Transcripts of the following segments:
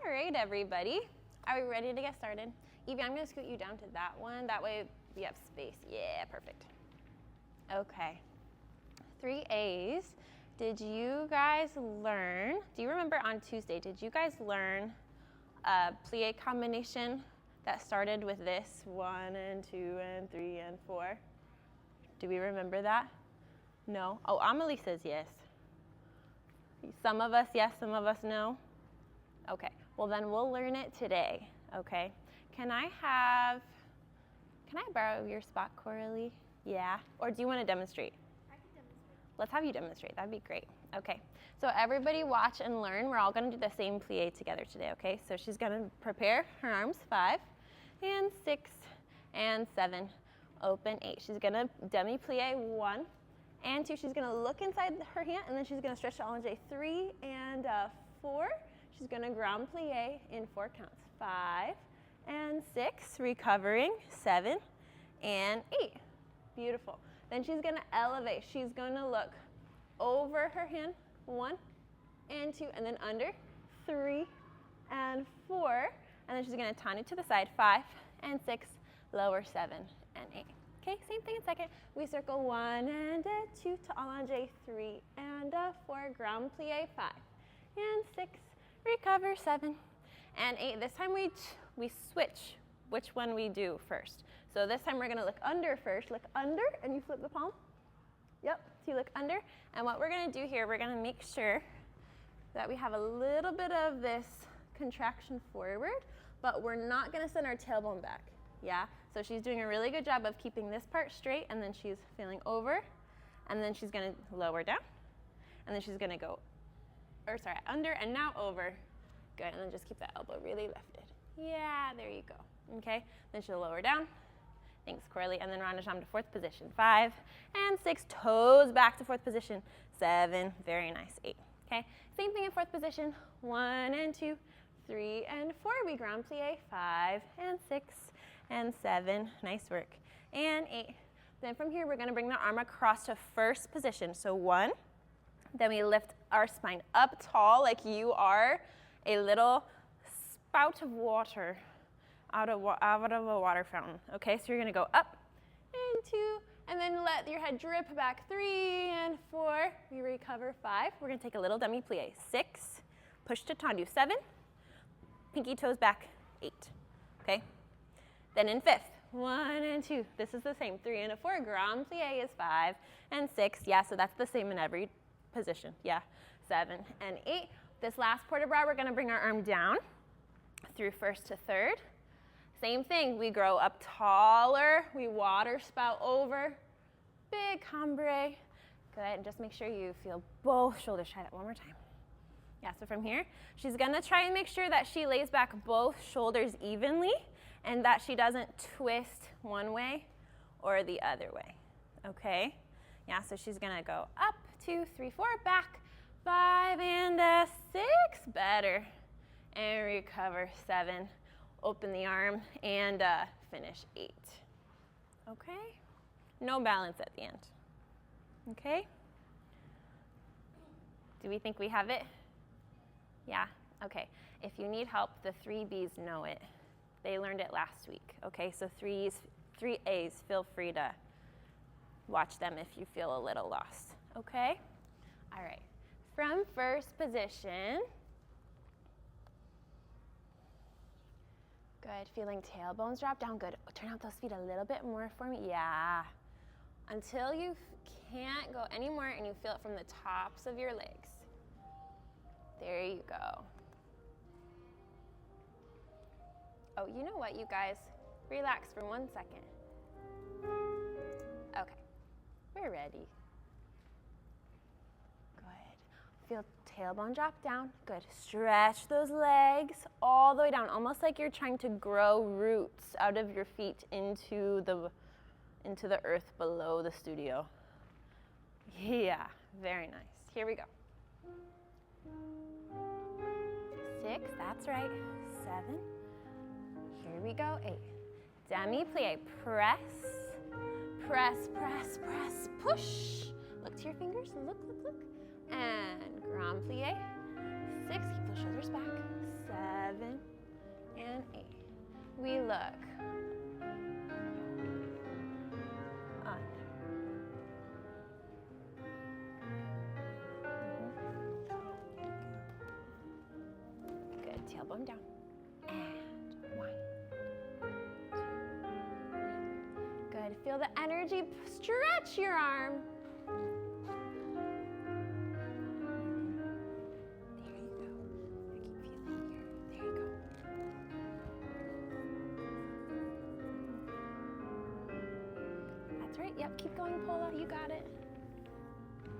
All right, everybody. Are we ready to get started? Evie, I'm going to scoot you down to that one. That way we have space. Yeah, perfect. Okay. 3As. Did you guys learn, do you remember on Tuesday, did you guys learn a plie combination that started with this 1 and 2 and 3 and 4? Do we remember that? No? Oh, Amelie says yes. Some of us yes, some of us no. Okay, well then we'll learn it today, okay? Can I borrow your spot, Coralie? Yeah, or do you want to demonstrate? I can demonstrate. Let's have you demonstrate, that'd be great. Okay, so everybody watch and learn. We're all gonna do the same plie together today, okay? So she's gonna prepare her arms, 5 and 6 and 7, open 8. She's gonna demi plie 1 and 2. She's gonna look inside her hand and then she's gonna stretch to allongé 3 and 4. She's gonna ground plie in 4 counts, 5 and 6, recovering, 7 and 8. Beautiful. Then she's gonna elevate. She's gonna look over her hand, 1 and 2, and then under, 3 and 4. And then she's gonna turn it to the side, 5 and 6, lower 7 and 8. Okay, same thing in second. We circle 1 and 2 to allongé 3 and 4, ground plie 5 and 6, recover 7 and 8. This time we switch which one we do first. So this time we're gonna look under first. Look under and you flip the palm. Yep, so you look under. And what we're gonna do here, we're gonna make sure that we have a little bit of this contraction forward, but we're not gonna send our tailbone back. Yeah, so she's doing a really good job of keeping this part straight, and then she's feeling over, and then she's gonna lower down, and then she's gonna go, under and now over. Good, and then just keep that elbow really lifted. Yeah, there you go, okay? Then she'll lower down. Thanks, Coralie, and then round jambe to 4th position. 5 and 6, toes back to 4th position. 7, very nice, 8, okay? Same thing in 4th position, 1 and 2, 3 and 4. We ground plie, 5 and 6 and 7, nice work, and 8. Then from here, we're gonna bring the arm across to 1st position. So 1, then we lift our spine up tall like you are a little spout of water out of a water fountain. Okay, so you're gonna go up and 2, and then let your head drip back, 3 and 4. We recover 5. We're gonna take a little demi plie, 6, push to tendu, 7, pinky toes back, 8, okay? Then in 5th, 1 and 2. This is the same, 3 and 4. Grand plie is 5 and 6. Yeah, so that's the same in every position. Yeah, 7 and 8. This last port de bras, we're gonna bring our arm down through 1st to 3rd. Same thing, we grow up taller, we water spout over, big cambré. Good, and just make sure you feel both shoulders. Try that one more time. Yeah, so from here, she's gonna try and make sure that she lays back both shoulders evenly and that she doesn't twist one way or the other way, okay? Yeah, so she's gonna go up, 2, 3, 4, back, 5 and 6, better, and recover 7. Open the arm and finish 8, okay? No balance at the end, okay? Do we think we have it? Yeah, okay. If you need help, the 3Bs know it. They learned it last week, okay? So 3As, feel free to watch them if you feel a little lost, okay? All right, from 1st position. Good, feeling tailbones drop down, good. Turn out those feet a little bit more for me, yeah. Until you can't go anymore and you feel it from the tops of your legs. There you go. Oh, you know what, you guys? Relax for 1 second. Okay, we're ready. Feel tailbone drop down. Good. Stretch those legs all the way down, almost like you're trying to grow roots out of your feet into the earth below the studio. Yeah, very nice. Here we go. 6, that's right. 7. Here we go. 8. Demi plie. Press, press, press, press. Push. Look to your fingers. Look, look, look. And grand plie, 6, keep those shoulders back, 7 and 8. We look under. Good, tailbone down. And 1, 2, 3. Good, feel the energy, stretch your arm. Yep, keep going, Paula, you got it.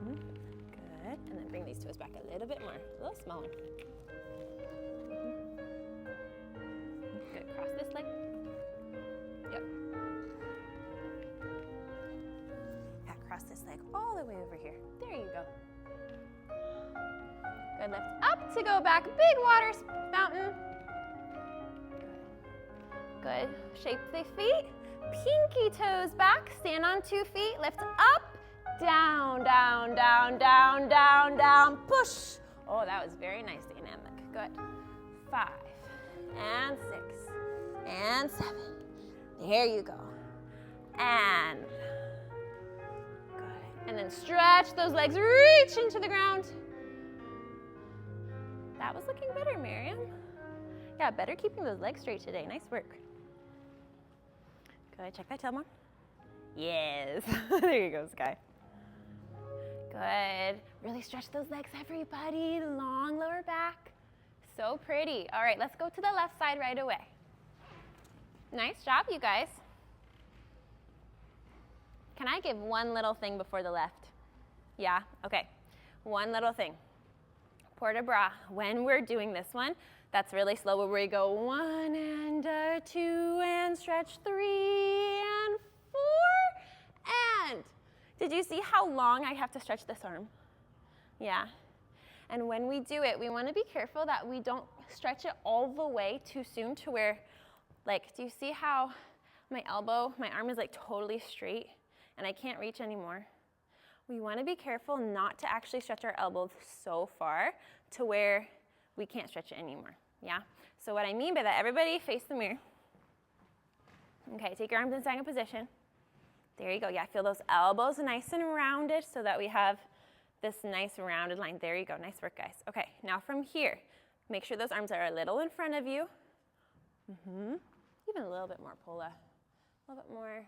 Good, and then bring these toes back a little bit more, a little smaller. Good, cross this leg. Yep. Yeah, cross this leg all the way over here. There you go. Good, lift up to go back, big water fountain. Good, shape the feet. Pinky toes back, stand on 2 feet, lift up, down, down, down, down, down, down, push. Oh, that was very nice, dynamic. Good. 5, and 6, and 7. There you go. And good. And then stretch those legs, reach into the ground. That was looking better, Miriam. Yeah, better keeping those legs straight today. Nice work. Good, check that tailbone. Yes, there you go, Sky. Good, really stretch those legs, everybody. Long lower back, so pretty. All right, let's go to the left side right away. Nice job, you guys. Can I give one little thing before the left? Yeah, okay, one little thing. Port de bras, when we're doing this one, that's really slow where we go 1 and 2 and stretch 3 and 4 and did you see how long I have to stretch this arm? Yeah. And when we do it, we want to be careful that we don't stretch it all the way too soon to where, like, do you see how my arm is like totally straight and I can't reach anymore? We want to be careful not to actually stretch our elbows so far to where we can't stretch it anymore, yeah? So what I mean by that, everybody face the mirror. Okay, take your arms in stagnant position. There you go, yeah, feel those elbows nice and rounded so that we have this nice rounded line. There you go, nice work, guys. Okay, now from here, make sure those arms are a little in front of you. Even a little bit more, Paula. A little bit more,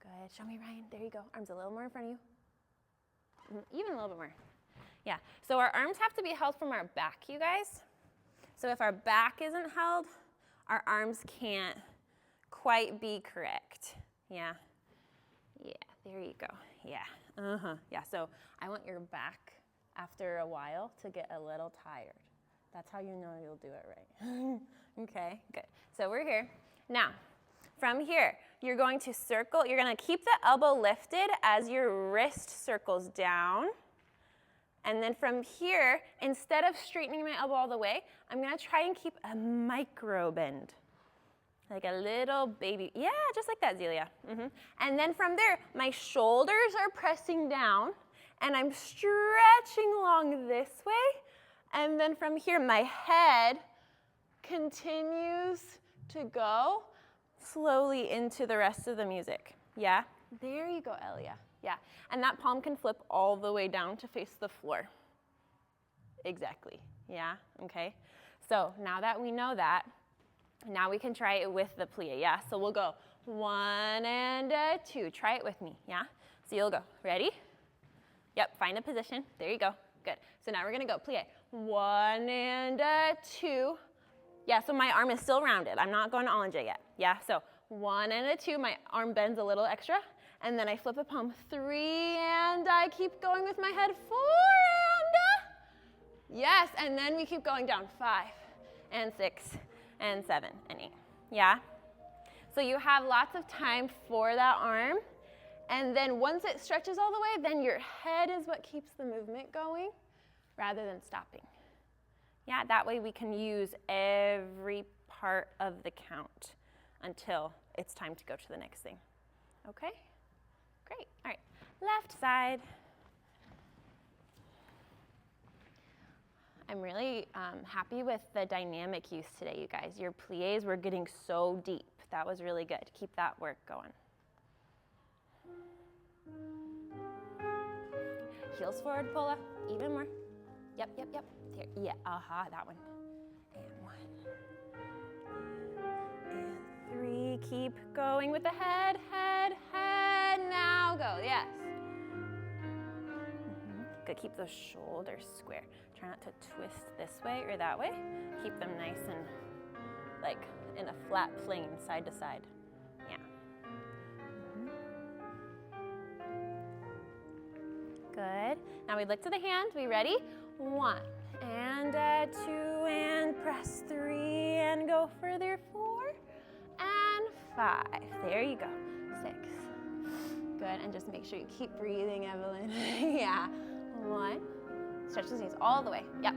good, show me, Ryan, there you go. Arms a little more in front of you. Even a little bit more. Yeah, so our arms have to be held from our back, you guys. So if our back isn't held, our arms can't quite be correct. Yeah, yeah, there you go. Yeah, yeah, so I want your back after a while to get a little tired. That's how you know you'll do it right. Okay, good. So we're here. Now, from here, you're going to circle. You're going to keep the elbow lifted as your wrist circles down. And then from here, instead of straightening my elbow all the way, I'm going to try and keep a micro bend. Like a little baby. Yeah, just like that, Zelia. And then from there, my shoulders are pressing down, and I'm stretching along this way. And then from here, my head continues to go slowly into the rest of the music. Yeah? There you go, Elia. Yeah. And that palm can flip all the way down to face the floor. Exactly. Yeah? Okay. So now that we know that, now we can try it with the plie. Yeah? So we'll go 1 and 2. Try it with me. Yeah? So you'll go. Ready? Yep. Find a position. There you go. Good. So now we're going to go plie. 1 and 2. Yeah, so my arm is still rounded. I'm not going to orange yet. Yeah, so 1 and 2. My arm bends a little extra. And then I flip a palm. 3 and I keep going with my head. 4 and yes, and then we keep going down. 5 and 6 and 7 and 8. Yeah? So you have lots of time for that arm. And then once it stretches all the way, then your head is what keeps the movement going rather than stopping. Yeah, that way we can use every part of the count until it's time to go to the next thing. Okay? Great. All right. Left side. I'm really happy with the dynamic use today, you guys. Your pliés were getting so deep. That was really good. Keep that work going. Heels forward, Paula. Even more. Yep, yep, yep. Here. Yeah, that one. And 1. And 3. Keep going with the head, head, head. Now go. Yes. Good. Keep those shoulders square. Try not to twist this way or that way. Keep them nice and like in a flat plane, side to side. Yeah. Good. Now we look to the hand. We ready? 1 and 2 and press 3 and go further. 4 and 5. There you go. 6. Good. And just make sure you keep breathing, Evelyn. Yeah. 1. Stretch those knees all the way. Yep.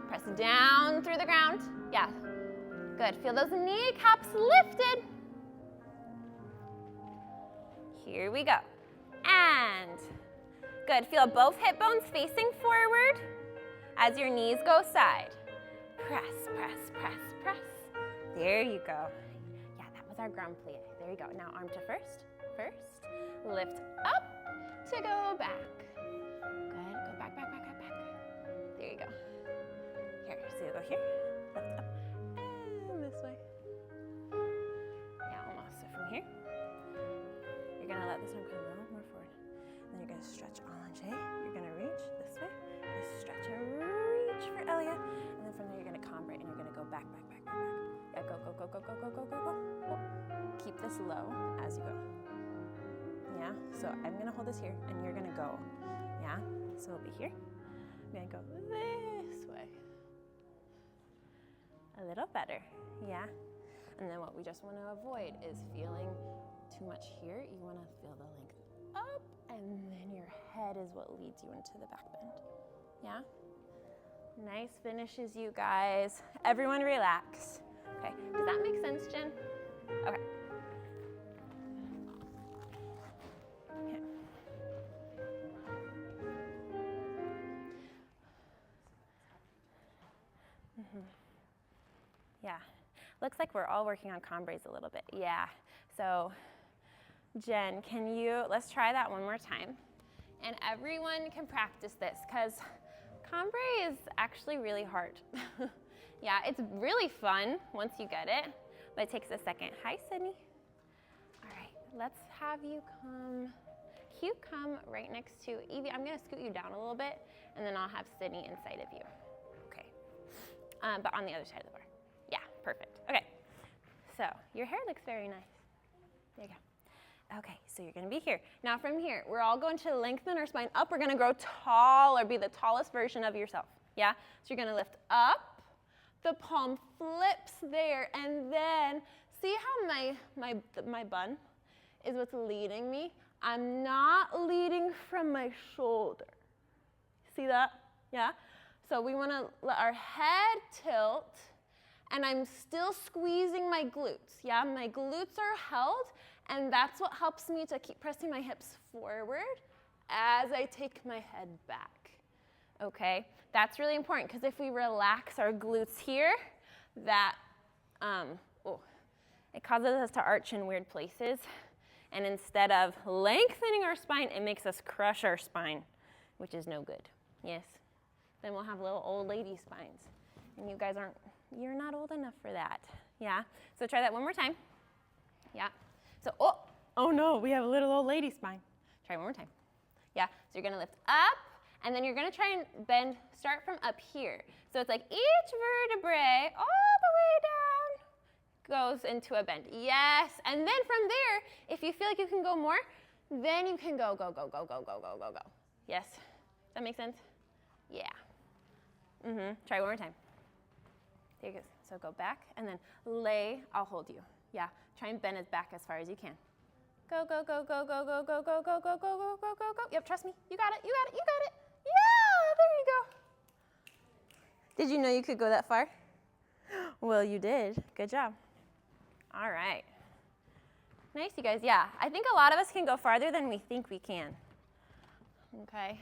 Press down through the ground. Yeah. Good. Feel those kneecaps lifted. Here we go. And good. Feel both hip bones facing forward as your knees go side. Press, press, press, press. There you go. Yeah, that was our ground plie. There you go. Now arm to first. First. Lift up to go back. Good. Go back, back, back, back, back. There you go. Here. So you go here. Lift up. And this way. Yeah, almost. So from here, you're going to let this arm come a little more forward. Then you're going to stretch allongé. You're going to reach this way. Just stretch and reach for Elia. And then from there, you're going to cambré and you're going to go back, back, back, back, back. Yeah, go, go, go, go, go, go, go, go, go. Oh. Keep this low as you go. Yeah, so I'm going to hold this here and you're going to go. Yeah, so we'll be here. I'm going to go this way. A little better. Yeah. And then what we just want to avoid is feeling too much here. You want to feel the length up, and then your head is what leads you into the back bend. Yeah? Nice finishes, you guys. Everyone relax. Okay, does that make sense, Jen? Okay. Okay. Yeah. Looks like we're all working on cambrés a little bit. Yeah. So, Jen, let's try that one more time. And everyone can practice this because cambré is actually really hard. Yeah, it's really fun once you get it, but it takes a second. Hi, Sydney. All right, let's have you come right next to Evie. I'm gonna scoot you down a little bit, and then I'll have Sydney inside of you. Okay, but on the other side of the bar. Yeah, perfect. Okay, so your hair looks very nice. There you go. Okay, so you're gonna be here. Now from here, we're all going to lengthen our spine up. We're gonna grow tall or be the tallest version of yourself, yeah? So you're gonna lift up, the palm flips there, and then see how my bun is what's leading me? I'm not leading from my shoulder. See that? Yeah? So we wanna let our head tilt, and I'm still squeezing my glutes, yeah? My glutes are held, and that's what helps me to keep pressing my hips forward as I take my head back, okay? That's really important because if we relax our glutes here, that, it causes us to arch in weird places. And instead of lengthening our spine, it makes us crush our spine, which is no good, yes? Then we'll have little old lady spines. And you guys you're not old enough for that, yeah? So try that one more time, yeah? So, oh no, we have a little old lady spine. Try one more time. Yeah, so you're gonna lift up, and then you're gonna try and bend, start from up here. So it's like each vertebrae all the way down goes into a bend. Yes, and then from there, if you feel like you can go more, then you can go, go, go, go, go, go, go, go, go. Yes, does that make sense? Yeah. Try one more time. There you go. So go back, and then lay, I'll hold you. Yeah, try and bend it back as far as you can. Go, go, go, go, go, go, go, go, go, go, go, go, go, go, go. Yep, trust me. You got it, you got it, you got it. Yeah, there you go. Did you know you could go that far? Well, you did. Good job. All right. Nice, you guys. Yeah, I think a lot of us can go farther than we think we can. Okay.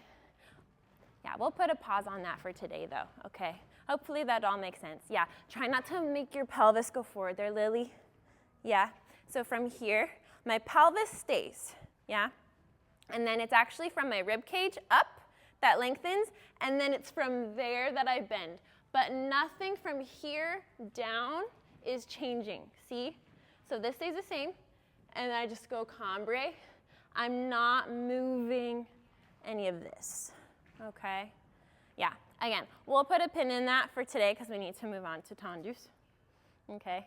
Yeah, we'll put a pause on that for today, though, okay? Hopefully that all makes sense. Yeah, try not to make your pelvis go forward there, Lily. Yeah, so from here, my pelvis stays, yeah? And then it's actually from my rib cage up that lengthens, and then it's from there that I bend. But nothing from here down is changing, see? So this stays the same, and I just go cambré. I'm not moving any of this, okay? Yeah, again, we'll put a pin in that for today because we need to move on to tendus, okay?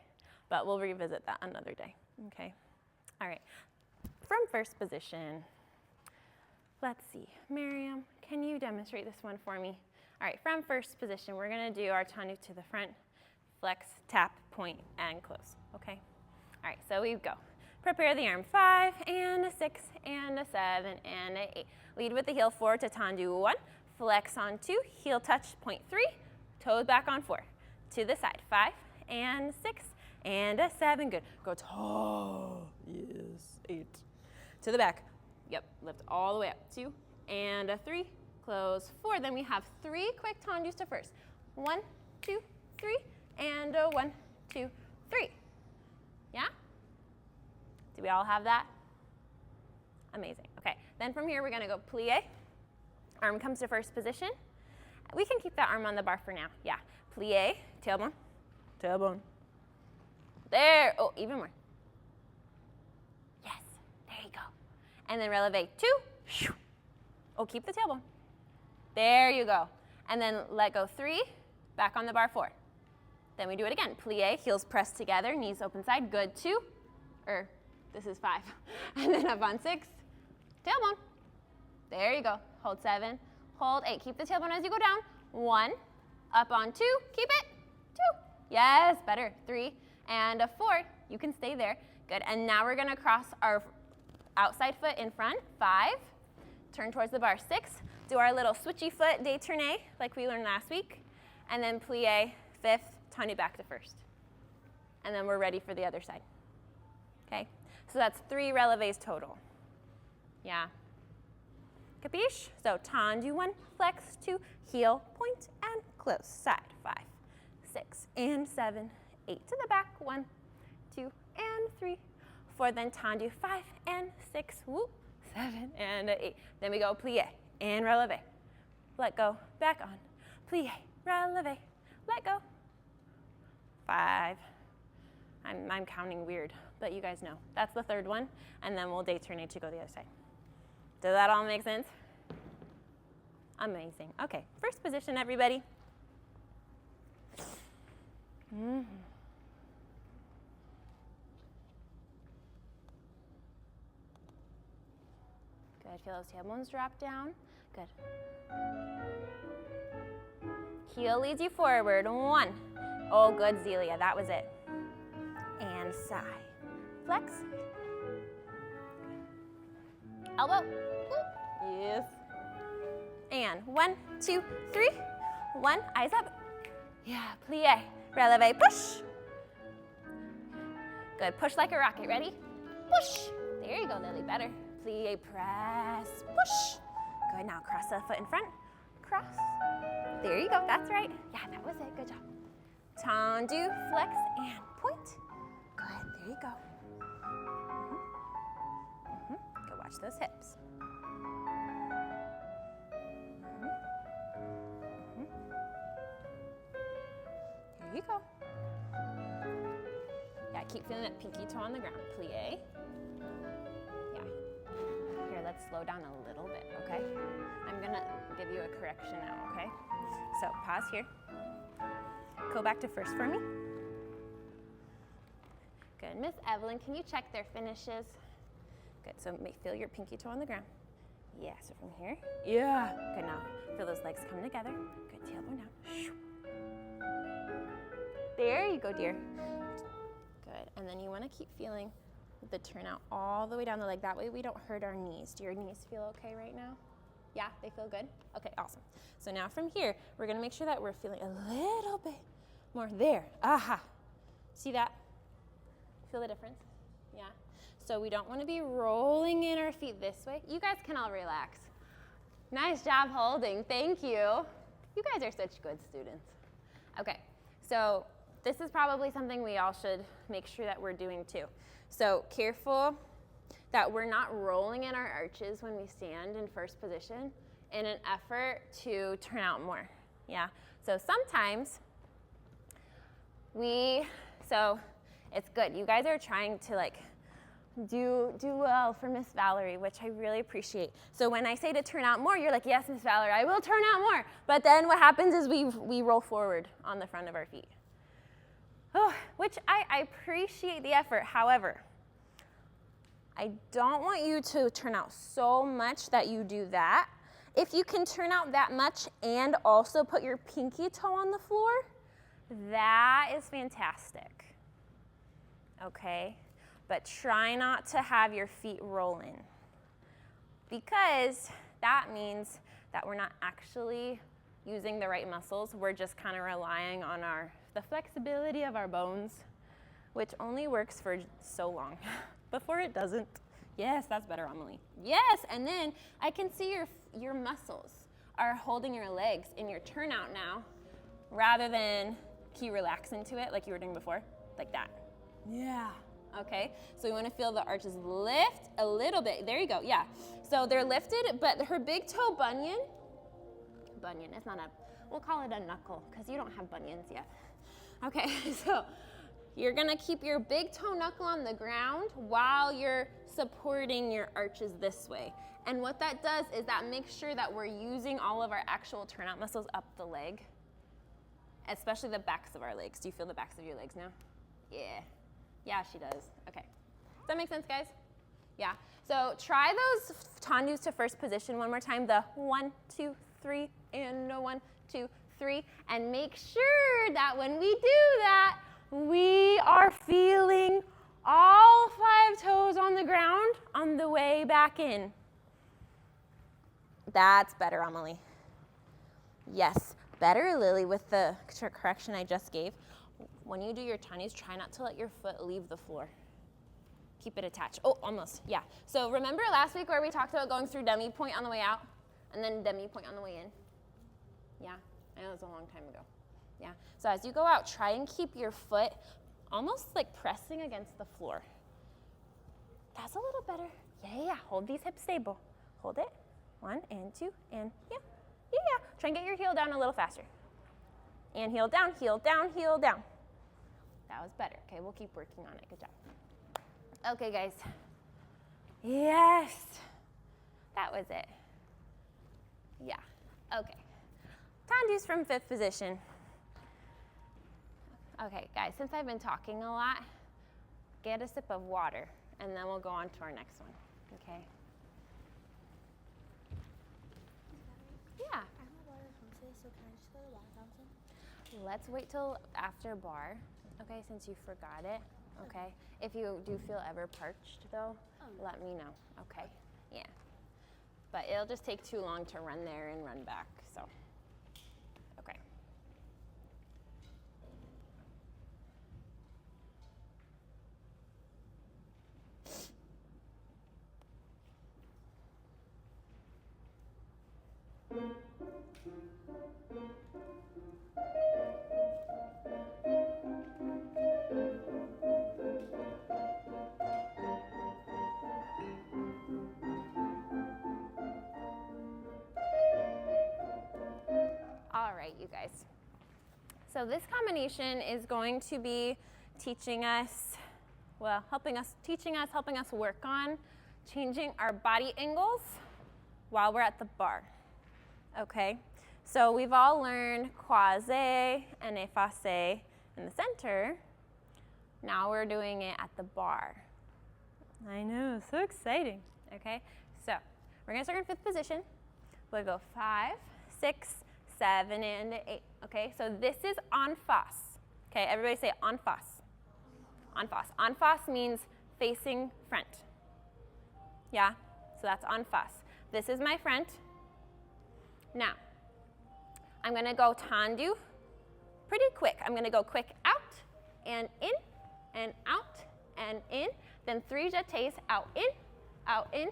But we'll revisit that another day, okay? All right, from first position, let's see. Miriam, can you demonstrate this one for me? All right, from first position, we're gonna do our tendu to the front, flex, tap, point, and close, okay? All right, so we go. Prepare the arm, 5 and a 6 and a 7 and a 8. Lead with the heel forward to tendu 1, flex on 2, heel touch, point 3, toes back on 4. To the side, 5 and 6 and a 7, good. Go tall, yes, 8. To the back, yep, lift all the way up, 2 and a 3, close, 4. Then we have 3 quick tendus to first. 1, 2, 3, and a 1, 2, 3. Yeah? Do we all have that? Amazing. Okay, then from here we're gonna go plie. Arm comes to first position. We can keep that arm on the bar for now. Yeah, plie, tailbone, tailbone. There, oh, even more. Yes, there you go. And then releve, 2. Oh, keep the tailbone. There you go. And then let go, 3, back on the bar, 4. Then we do it again. Plie, heels pressed together, knees open side, good, 2. This is 5. And then up on 6, tailbone. There you go. Hold 7, hold 8. Keep the tailbone as you go down. 1, up on 2, keep it. 2. Yes, better. 3 and a 4. You can stay there. Good. And now we're gonna cross our outside foot in front. 5. Turn towards the bar. 6. Do our little switchy foot détourné like we learned last week. And then plie, 5th, tendu back to first. And then we're ready for the other side. Okay? So that's 3 releves total. Yeah. Capiche? So tendu 1, flex 2, heel, point, and close. Side, 5, 6, and 7, 8 to the back, 1, 2, and 3, 4, then tendu 5 and 6, whoop, 7 and 8. Then we go plie and releve. Let go, back on. Plie, releve, let go. 5. I'm counting weird, but you guys know. That's the 3rd one, and then we'll détourner to go the other side. Does that all make sense? Amazing. Okay, first position, everybody. Good, feel those tailbones drop down. Good. Heel leads you forward, 1. Oh, good, Zelia, that was it. And sigh. Flex. Elbow. Yes. And 1, 2, 3. 1, eyes up. Yeah, plie. Releve, push. Good, push like a rocket. Ready? Push. There you go, Lily, better. Plie, press, push. Good, now cross the foot in front. Cross. There you go, that's right. Yeah, that was it, good job. Tendu, flex, and point. Good, there you go. Go watch those hips. There you go. Yeah, keep feeling that pinky toe on the ground. Plie. Yeah. Here, let's slow down a little bit, okay? I'm gonna give you a correction now, okay? So pause here. Go back to first for me. Good. Miss Evelyn, can you check their finishes? Good. So feel your pinky toe on the ground. Yeah. So from here. Yeah. Good. Now feel those legs come together. Good. Tailbone down. There you go, dear. Good. And then you want to keep feeling the turnout all the way down the leg. That way we don't hurt our knees. Do your knees feel okay right now? Yeah, they feel good? Okay, awesome. So now from here, we're gonna make sure that we're feeling a little bit more there. Aha. See that? Feel the difference? Yeah. So we don't wanna be rolling in our feet this way. You guys can all relax. Nice job holding, thank you. You guys are such good students. Okay, so this is probably something we all should make sure that we're doing too. So careful that we're not rolling in our arches when we stand in first position in an effort to turn out more. Yeah, so sometimes so it's good. You guys are trying to like do well for Miss Valerie, which I really appreciate. So when I say to turn out more, you're like, yes, Miss Valerie, I will turn out more. But then what happens is we roll forward on the front of our feet. Oh, which I appreciate the effort. However, I don't want you to turn out so much that you do that. If you can turn out that much and also put your pinky toe on the floor, that is fantastic. Okay? But try not to have your feet roll in, because that means that we're not actually using the right muscles. We're just kind of relying on the flexibility of our bones, which only works for so long before it doesn't. Yes, that's better, Amelie. Yes, and then I can see your muscles are holding your legs in your turnout now, rather than can you relax into it like you were doing before, like that. Yeah. Okay, so we want to feel the arches lift a little bit. There you go, yeah. So they're lifted, but her big toe bunion, it's not we'll call it a knuckle, because you don't have bunions yet. Okay, so you're gonna keep your big toe knuckle on the ground while you're supporting your arches this way. And what that does is that makes sure that we're using all of our actual turnout muscles up the leg, especially the backs of our legs. Do you feel the backs of your legs now? Yeah. Yeah, she does. Okay. Does that make sense, guys? Yeah. So try those tendus to first position one more time. The 1, 2, 3, and a 1, 2, 3. And make sure that when we do that, we are feeling all 5 toes on the ground on the way back in. That's better, Amelie. Yes, better, Lily, with the correction I just gave. When you do your tendus, try not to let your foot leave the floor. Keep it attached. Oh, almost, yeah. So remember last week where we talked about going through demi point on the way out and then demi point on the way in? Yeah, I know it was a long time ago. Yeah, so as you go out, try and keep your foot almost like pressing against the floor. That's a little better. Yeah, hold these hips stable. Hold it. 1 and 2 and yeah. Try and get your heel down a little faster. And heel down, heel down, heel down. That was better. Okay, we'll keep working on it. Good job. Okay, guys. Yes. That was it. Yeah. Okay. Tendus from 5th position. Okay, guys, since I've been talking a lot, get a sip of water, and then we'll go on to our next one. Okay? Yeah. Let's wait till after bar, okay, since you forgot it, okay? If you do feel ever parched, though, let me know, okay? Yeah. But it'll just take too long to run there and run back, so, okay. All right, you guys. So this combination is going to be teaching us, helping us work on changing our body angles while we're at the bar. Okay? So we've all learned croisé and effacé in the center. Now we're doing it at the bar. I know, so exciting. Okay? So we're going to start in 5th position. We'll go 5, 6, 7, and 8. Okay, so this is en face. Okay, everybody say en face. En face. En face means facing front. Yeah, so that's en face. This is my front. Now, I'm going to go tendu pretty quick. I'm going to go quick out and in and out and in. Then 3 jetés, out, in, out, in,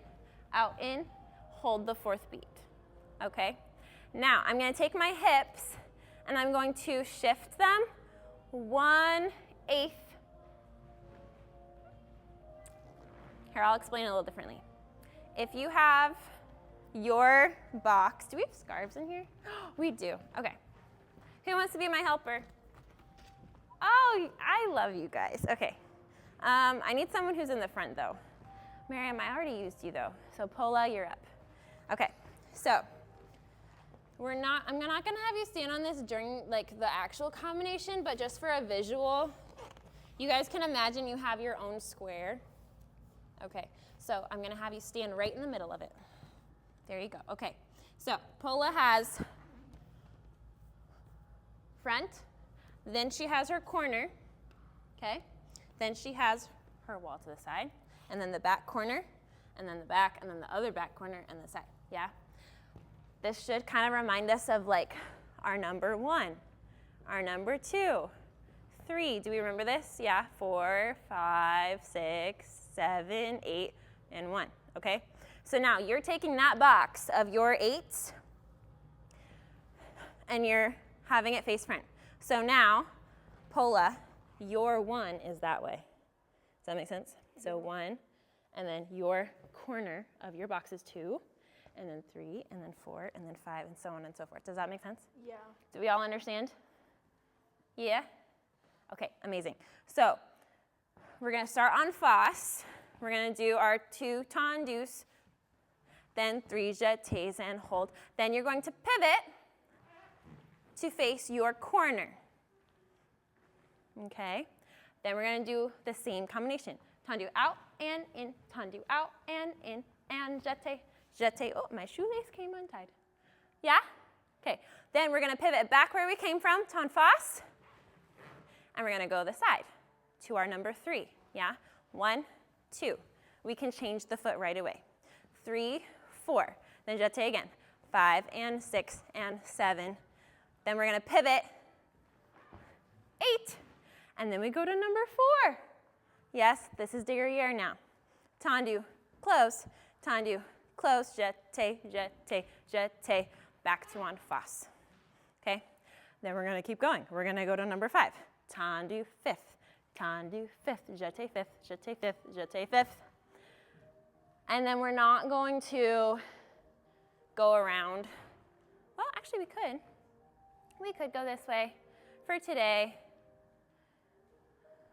out, in. Hold the 4th beat. Okay? Now, I'm going to take my hips and I'm going to shift them 1/8. Here, I'll explain it a little differently. If you have your box, do we have scarves in here? We do, okay. Who wants to be my helper? Oh, I love you guys, okay. I need someone who's in the front though. Miriam, I already used you though, so Paula, you're up. Okay, so I'm not gonna have you stand on this during like the actual combination, but just for a visual, you guys can imagine you have your own square. Okay, so I'm gonna have you stand right in the middle of it. There you go, okay. So Paula has front, then she has her corner, okay? Then she has her wall to the side, and then the back corner, and then the back, and then the other back corner, and the side, yeah? This should kind of remind us of like our number 1, our number 2, 3. Do we remember this? Yeah, 4, 5, 6, 7, 8, and 1, okay? So now you're taking that box of your 8s and you're having it face front. So now, Paula, your 1 is that way. Does that make sense? So 1, and then your corner of your box is 2, and then 3, and then 4, and then 5, and so on and so forth. Does that make sense? Yeah. Do we all understand? Yeah? Okay, amazing. So we're gonna start on Fas. We're gonna do our 2 tendus, then 3 jetés and hold. Then you're going to pivot to face your corner. Okay? Then we're gonna do the same combination. Tendu out and in, tendu out and in, and jeté, jeté. Oh, my shoelace came untied. Yeah? Okay, then we're gonna pivot back where we came from, ton fas, and we're gonna go the side to our number 3, yeah? 1, 2. We can change the foot right away. 3, 4, then jeté again. 5 and 6 and 7. Then we're gonna pivot, 8, and then we go to number 4. Yes, this is derrière now. Tendu, close, jeté, jeté, jeté, back to en face. Okay, then we're gonna keep going. We're gonna go to number 5. Tendu, 5th, tendu, 5th, jeté 5th, jeté 5th, jeté 5th. And then we're not going to go around. Well, actually we could. We could go this way. For today,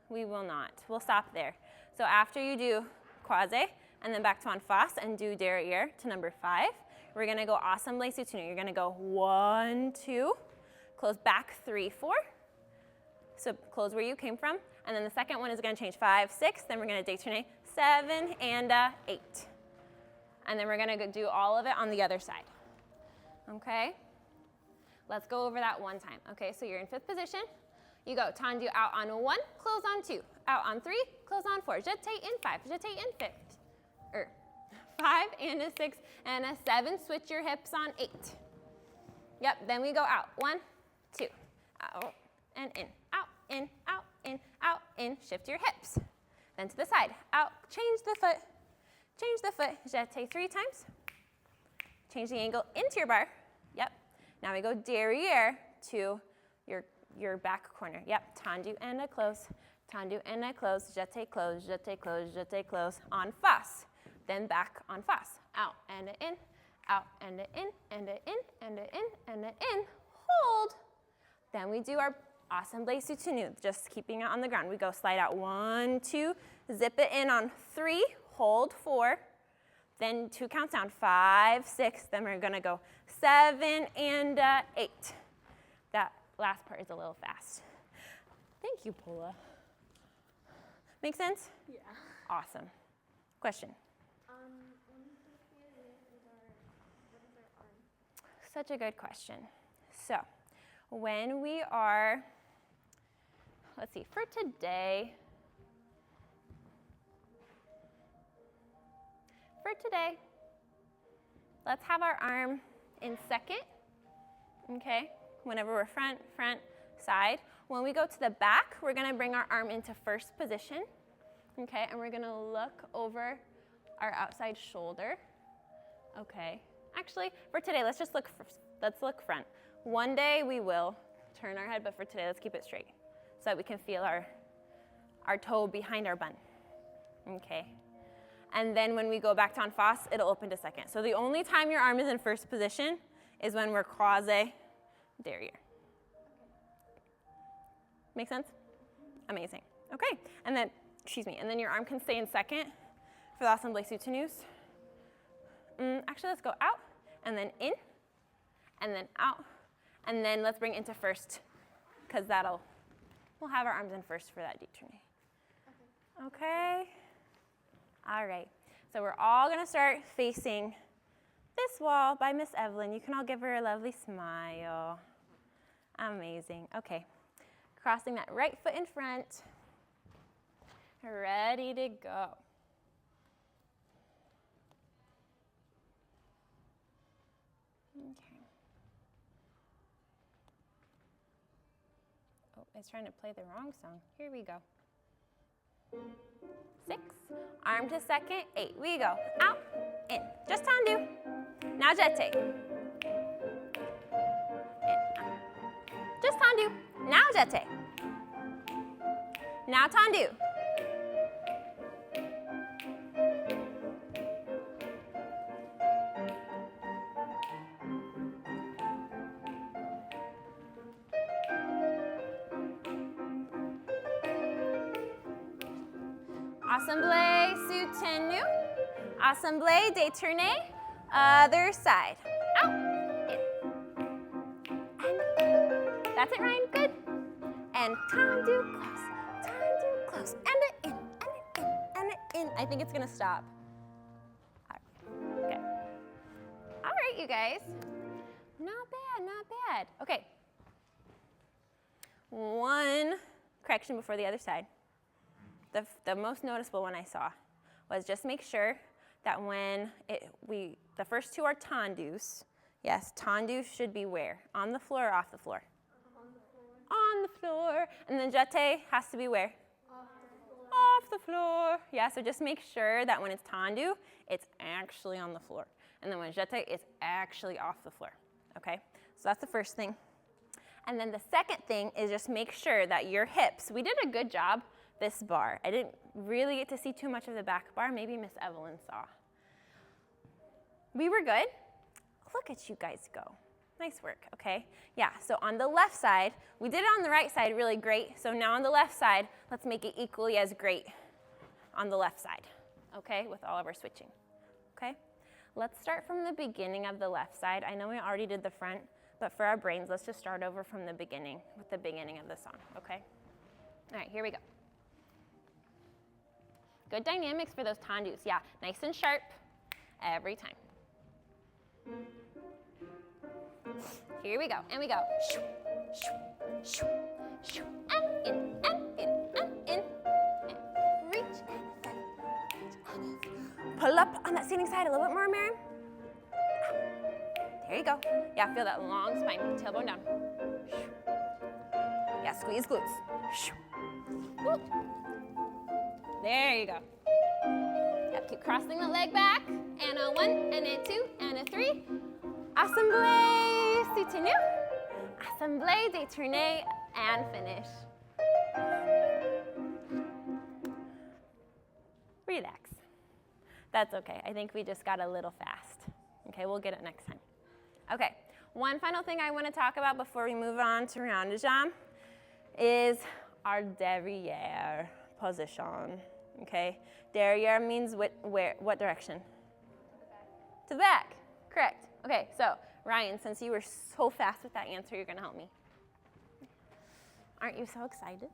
we will not. We'll stop there. So after you do croisé and then back to en face and do derrière to number 5, we're gonna go assemblé soutenu. You're gonna go 1, 2, close back 3, 4. So close where you came from. And then the second one is gonna change 5, 6. Then we're gonna détourner 7 and 8. And then we're gonna do all of it on the other side. Okay? Let's go over that one time. Okay, so you're in 5th position. You go tendu out on 1, close on 2, out on 3, close on 4, jeté in 5, jeté in 5th, 5 and a 6 and a 7, switch your hips on 8. Yep, then we go out, 1, 2, out and in, out, in, out, in, out, in, shift your hips. Then to the side, out, change the foot, jeté 3 times, change the angle into your bar, yep. Now we go derrière to your back corner. Yep, tendu and a close, jeté close, jeté close, jeté close, en face. Then back en face, out and a in, out and a in, and a in, and a in, and a in, hold. Then we do our assemblé soutenu, just keeping it on the ground. We go slide out 1, 2, zip it in on 3, hold 4, then 2 counts down, 5, 6, then we're gonna go 7 and 8. That last part is a little fast. Thank you, Paula. Make sense? Yeah. Awesome. Question? What is our arm? Such a good question. So, when we are, let's see, for today, let's have our arm in second, okay? Whenever we're front, side. When we go to the back, we're gonna bring our arm into first position, okay? And we're gonna look over our outside shoulder, okay? Actually, for today, let's look front. One day we will turn our head, but for today, let's keep it straight so that we can feel our toe behind our bun. Okay. And then when we go back to en face, it'll open to second. So the only time your arm is in first position is when we're croisé derrière. Make sense? Amazing. Okay. And then, and then your arm can stay in second for the Assemblé soutenus. Actually, let's go out, and then in, and then out, and then let's bring it into first, because we'll have our arms in first for that détourné. Okay? All right. So we're all going to start facing this wall by Miss Evelyn. You can all give her a lovely smile. Amazing. Okay. Crossing that right foot in front. Ready to go. Okay. Oh, it's trying to play the wrong song. Here we go. 6, arm to second, 8. We go. Out, in. Just tendu. Now jeté. In, out. Just tendu. Now jeté. Now tendu. Assemblé, soutenu. Assemblé, détourné. Other side. Out, in. And that's it, Ryan. Good. And tendu, close. And in, and in. I think it's going to stop. All right. Good. All right, you guys. Not bad, not bad. Okay. One correction before the other side. The most noticeable one I saw was just make sure that when the first two are tendus, yes, tendu should be where? On the floor or off the floor? On the floor. On the floor. And then jeté has to be where? Off the floor. Off the floor. Yeah, so just make sure that when it's tendu, it's actually on the floor. And then when jeté, it's actually off the floor. Okay? So that's the first thing. And then the second thing is just make sure that your hips, we did a good job this bar. I didn't really get to see too much of the back bar. Maybe Miss Evelyn saw. We were good. Look at you guys go. Nice work, okay? Yeah, so on the left side, we did it on the right side really great. So now on the left side, let's make it equally as great on the left side, okay, with all of our switching, okay? Let's start from the beginning of the left side. I know we already did the front, but for our brains, let's just start over from the beginning with the beginning of the song, okay? All right, here we go. Good dynamics for those tendus. Yeah, nice and sharp every time. Here we go, and we go. And in, and in, and in. And reach and pull up on that standing side a little bit more, Miriam. There you go. Yeah, feel that long spine, tailbone down. Yeah, squeeze glutes. Woo. There you go. Yep, keep crossing the leg back. And a 1, and a 2, and a 3. Assemblé, soutenu. Assemblé, détourné, and finish. Relax. That's okay. I think we just got a little fast. Okay, we'll get it next time. Okay, one final thing I want to talk about before we move on to round de jambe is our derrière position. Okay, derrière means what direction? To the back. Correct. Okay, so Ryan, since you were so fast with that answer, you're going to help me. Aren't you so excited?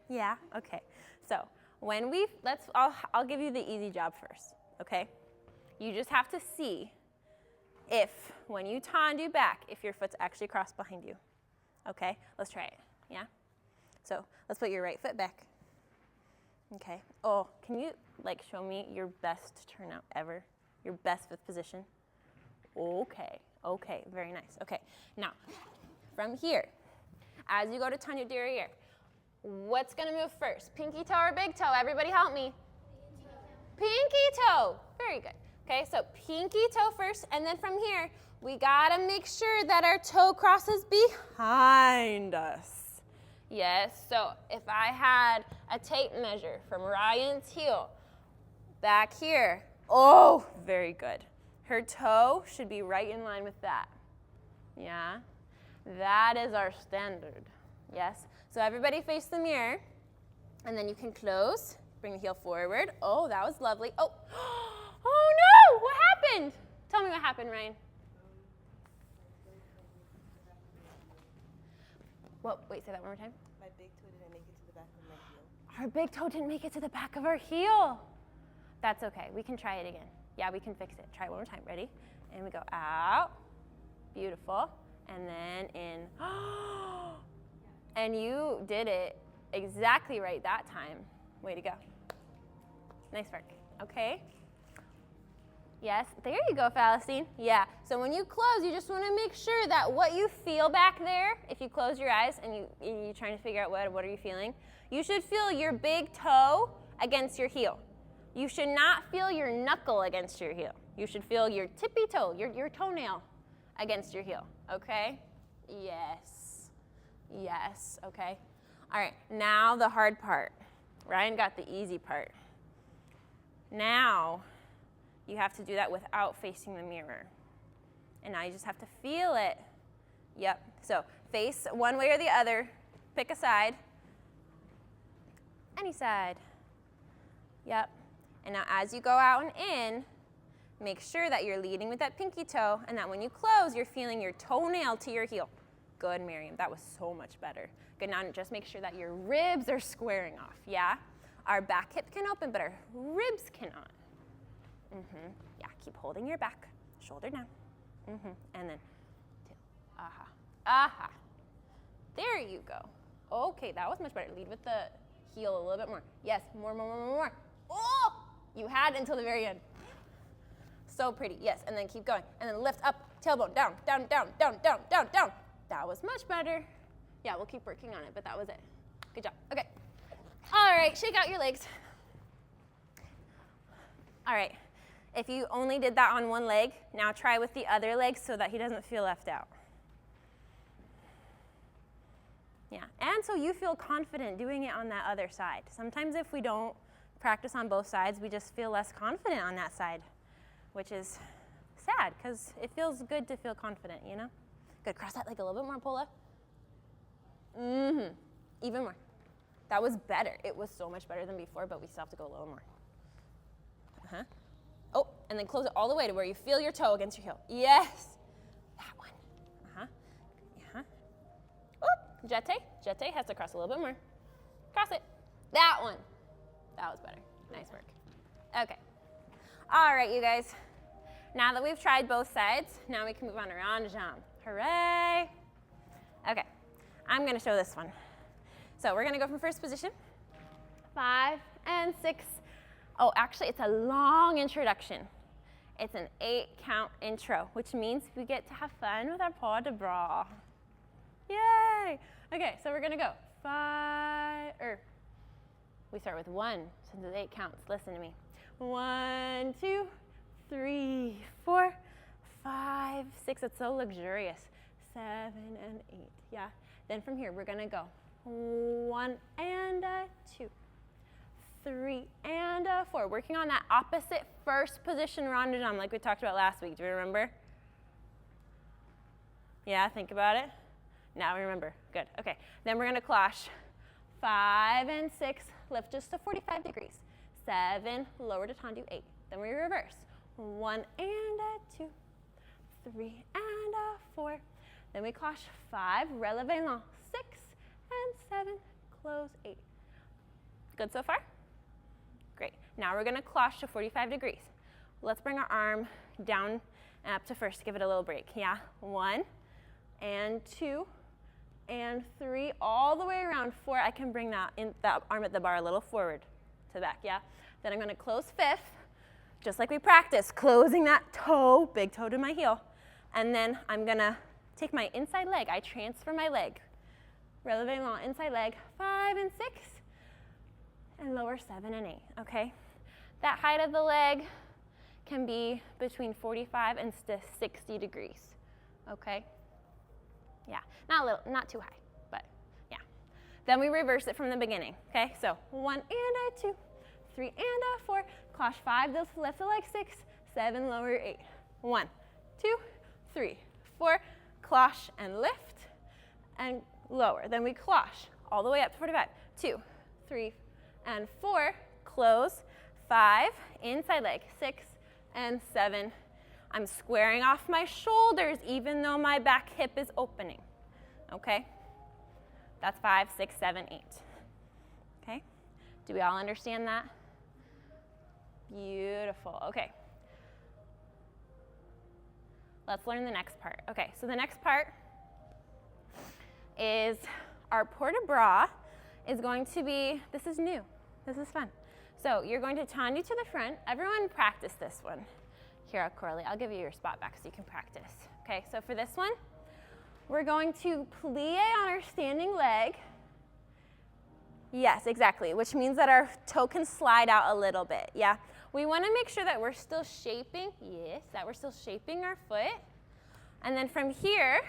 Yeah. Okay. So when I'll give you the easy job first. Okay. You just have to see if when you tendu back, if your foot's actually crossed behind you. Okay. Let's try it. Yeah. So let's put your right foot back. Okay. Oh, can you show me your best turnout ever? Your best fifth position? Okay. Okay. Very nice. Okay. Now, from here, as you go to tendu derrière, what's going to move first? Pinky toe or big toe? Everybody help me. Pinky toe. Very good. Okay, so pinky toe first, and then from here, we gotta make sure that our toe crosses behind us. Yes, so if I had a tape measure from Ryan's heel back here, oh, very good. Her toe should be right in line with that. Yeah, that is our standard. Yes, so everybody face the mirror, and then you can close, bring the heel forward. Oh, that was lovely. Oh, oh no, what happened? Tell me what happened, Ryan. Well, wait, say that one more time. My big toe didn't make it to the back of my heel. Our big toe didn't make it to the back of our heel. That's okay, we can try it again. Yeah, we can fix it. Try it one more time, ready? And we go out, beautiful, and then in. And you did it exactly right that time. Way to go. Nice work, okay? Yes, there you go, Falestine. Yeah, so when you close, you just want to make sure that what you feel back there, if you close your eyes and you're trying to figure out what are you feeling, you should feel your big toe against your heel. You should not feel your knuckle against your heel. You should feel your tippy toe, your toenail against your heel, okay? Yes, yes, okay. All right, now the hard part. Ryan got the easy part. Now, you have to do that without facing the mirror. And now you just have to feel it. Yep, so face one way or the other, pick a side, any side. Yep, and now as you go out and in, make sure that you're leading with that pinky toe and that when you close, you're feeling your toenail to your heel. Good, Miriam, that was so much better. Good, now just make sure that your ribs are squaring off, yeah? Our back hip can open, but our ribs cannot. Yeah, keep holding your back, shoulder down. And then, aha, aha. There you go. Okay, that was much better. Lead with the heel a little bit more. Yes, more, more, more, more, more. Oh, you had until the very end. So pretty, yes, and then keep going. And then lift up, tailbone, down, down, down, down, down, down, down. That was much better. Yeah, we'll keep working on it, but that was it. Good job, okay. All right, shake out your legs. All right. If you only did that on one leg, now try with the other leg so that he doesn't feel left out. Yeah, and so you feel confident doing it on that other side. Sometimes if we don't practice on both sides, we just feel less confident on that side, which is sad because it feels good to feel confident, you know? Good, cross that leg a little bit more, Paula. Even more. That was better. It was so much better than before, but we still have to go a little more. Oh, and then close it all the way to where you feel your toe against your heel. Yes. That one. Oh, jeté has to cross a little bit more. Cross it. That one. That was better. Nice work. Okay. All right, you guys. Now that we've tried both sides, now we can move on to rond de jambe. Hooray. Okay, I'm gonna show this one. So we're gonna go from first position, 5 and 6. Oh, actually, it's a long introduction. It's an 8-count intro, which means we get to have fun with our pas de bras. Yay! Okay, so we're gonna go 5, we start with 1, since it's 8 counts. Listen to me. 1, 2, 3, 4, 5, 6. It's so luxurious. 7 and 8. Yeah. Then from here, we're gonna go 1 and 2. 3 and 4. Working on that opposite first position rond de jambe like we talked about last week. Do you remember? Yeah, think about it. Now we remember. Good. Okay. Then we're going to cloche. 5 and 6. Lift just to 45 degrees. 7. Lower to tendu. 8. Then we reverse. 1 and 2. 3 and 4. Then we cloche. 5. Releve long. 6 and 7. Close. 8. Good so far? Great. Now we're going to cloche to 45 degrees. Let's bring our arm down and up to first. Give it a little break. Yeah. 1 and 2 and 3 all the way around. 4. I can bring that arm at the bar a little forward to the back. Yeah. Then I'm going to close 5th, just like we practiced, closing that toe, big toe to my heel. And then I'm going to take my inside leg. I transfer my leg. Releve long, inside leg. 5 and 6. And lower 7 and 8, okay? That height of the leg can be between 45 and 60 degrees, okay? Yeah, not too high, but yeah. Then we reverse it from the beginning, okay? So 1 and a 2, 3 and a 4, cloche 5, lift the leg 6, 7, lower 8. 1, 2, 3, 4, cloche and lift and lower. Then we cloche all the way up to 45. 2, 3, and 4, close, 5, inside leg, 6 and 7. I'm squaring off my shoulders even though my back hip is opening, okay? That's 5, 6, 7, 8, okay? Do we all understand that? Beautiful, okay. Let's learn the next part. Okay, so the next part is our port-de-bras is going to be, this is new, this is fun. So you're going to tendu to the front. Everyone practice this one. Here, Coralie, I'll give you your spot back so you can practice. Okay, so for this one, we're going to plie on our standing leg. Yes, exactly, which means that our toe can slide out a little bit, yeah? We want to make sure that we're still shaping, yes, that we're still shaping our foot. And then from here,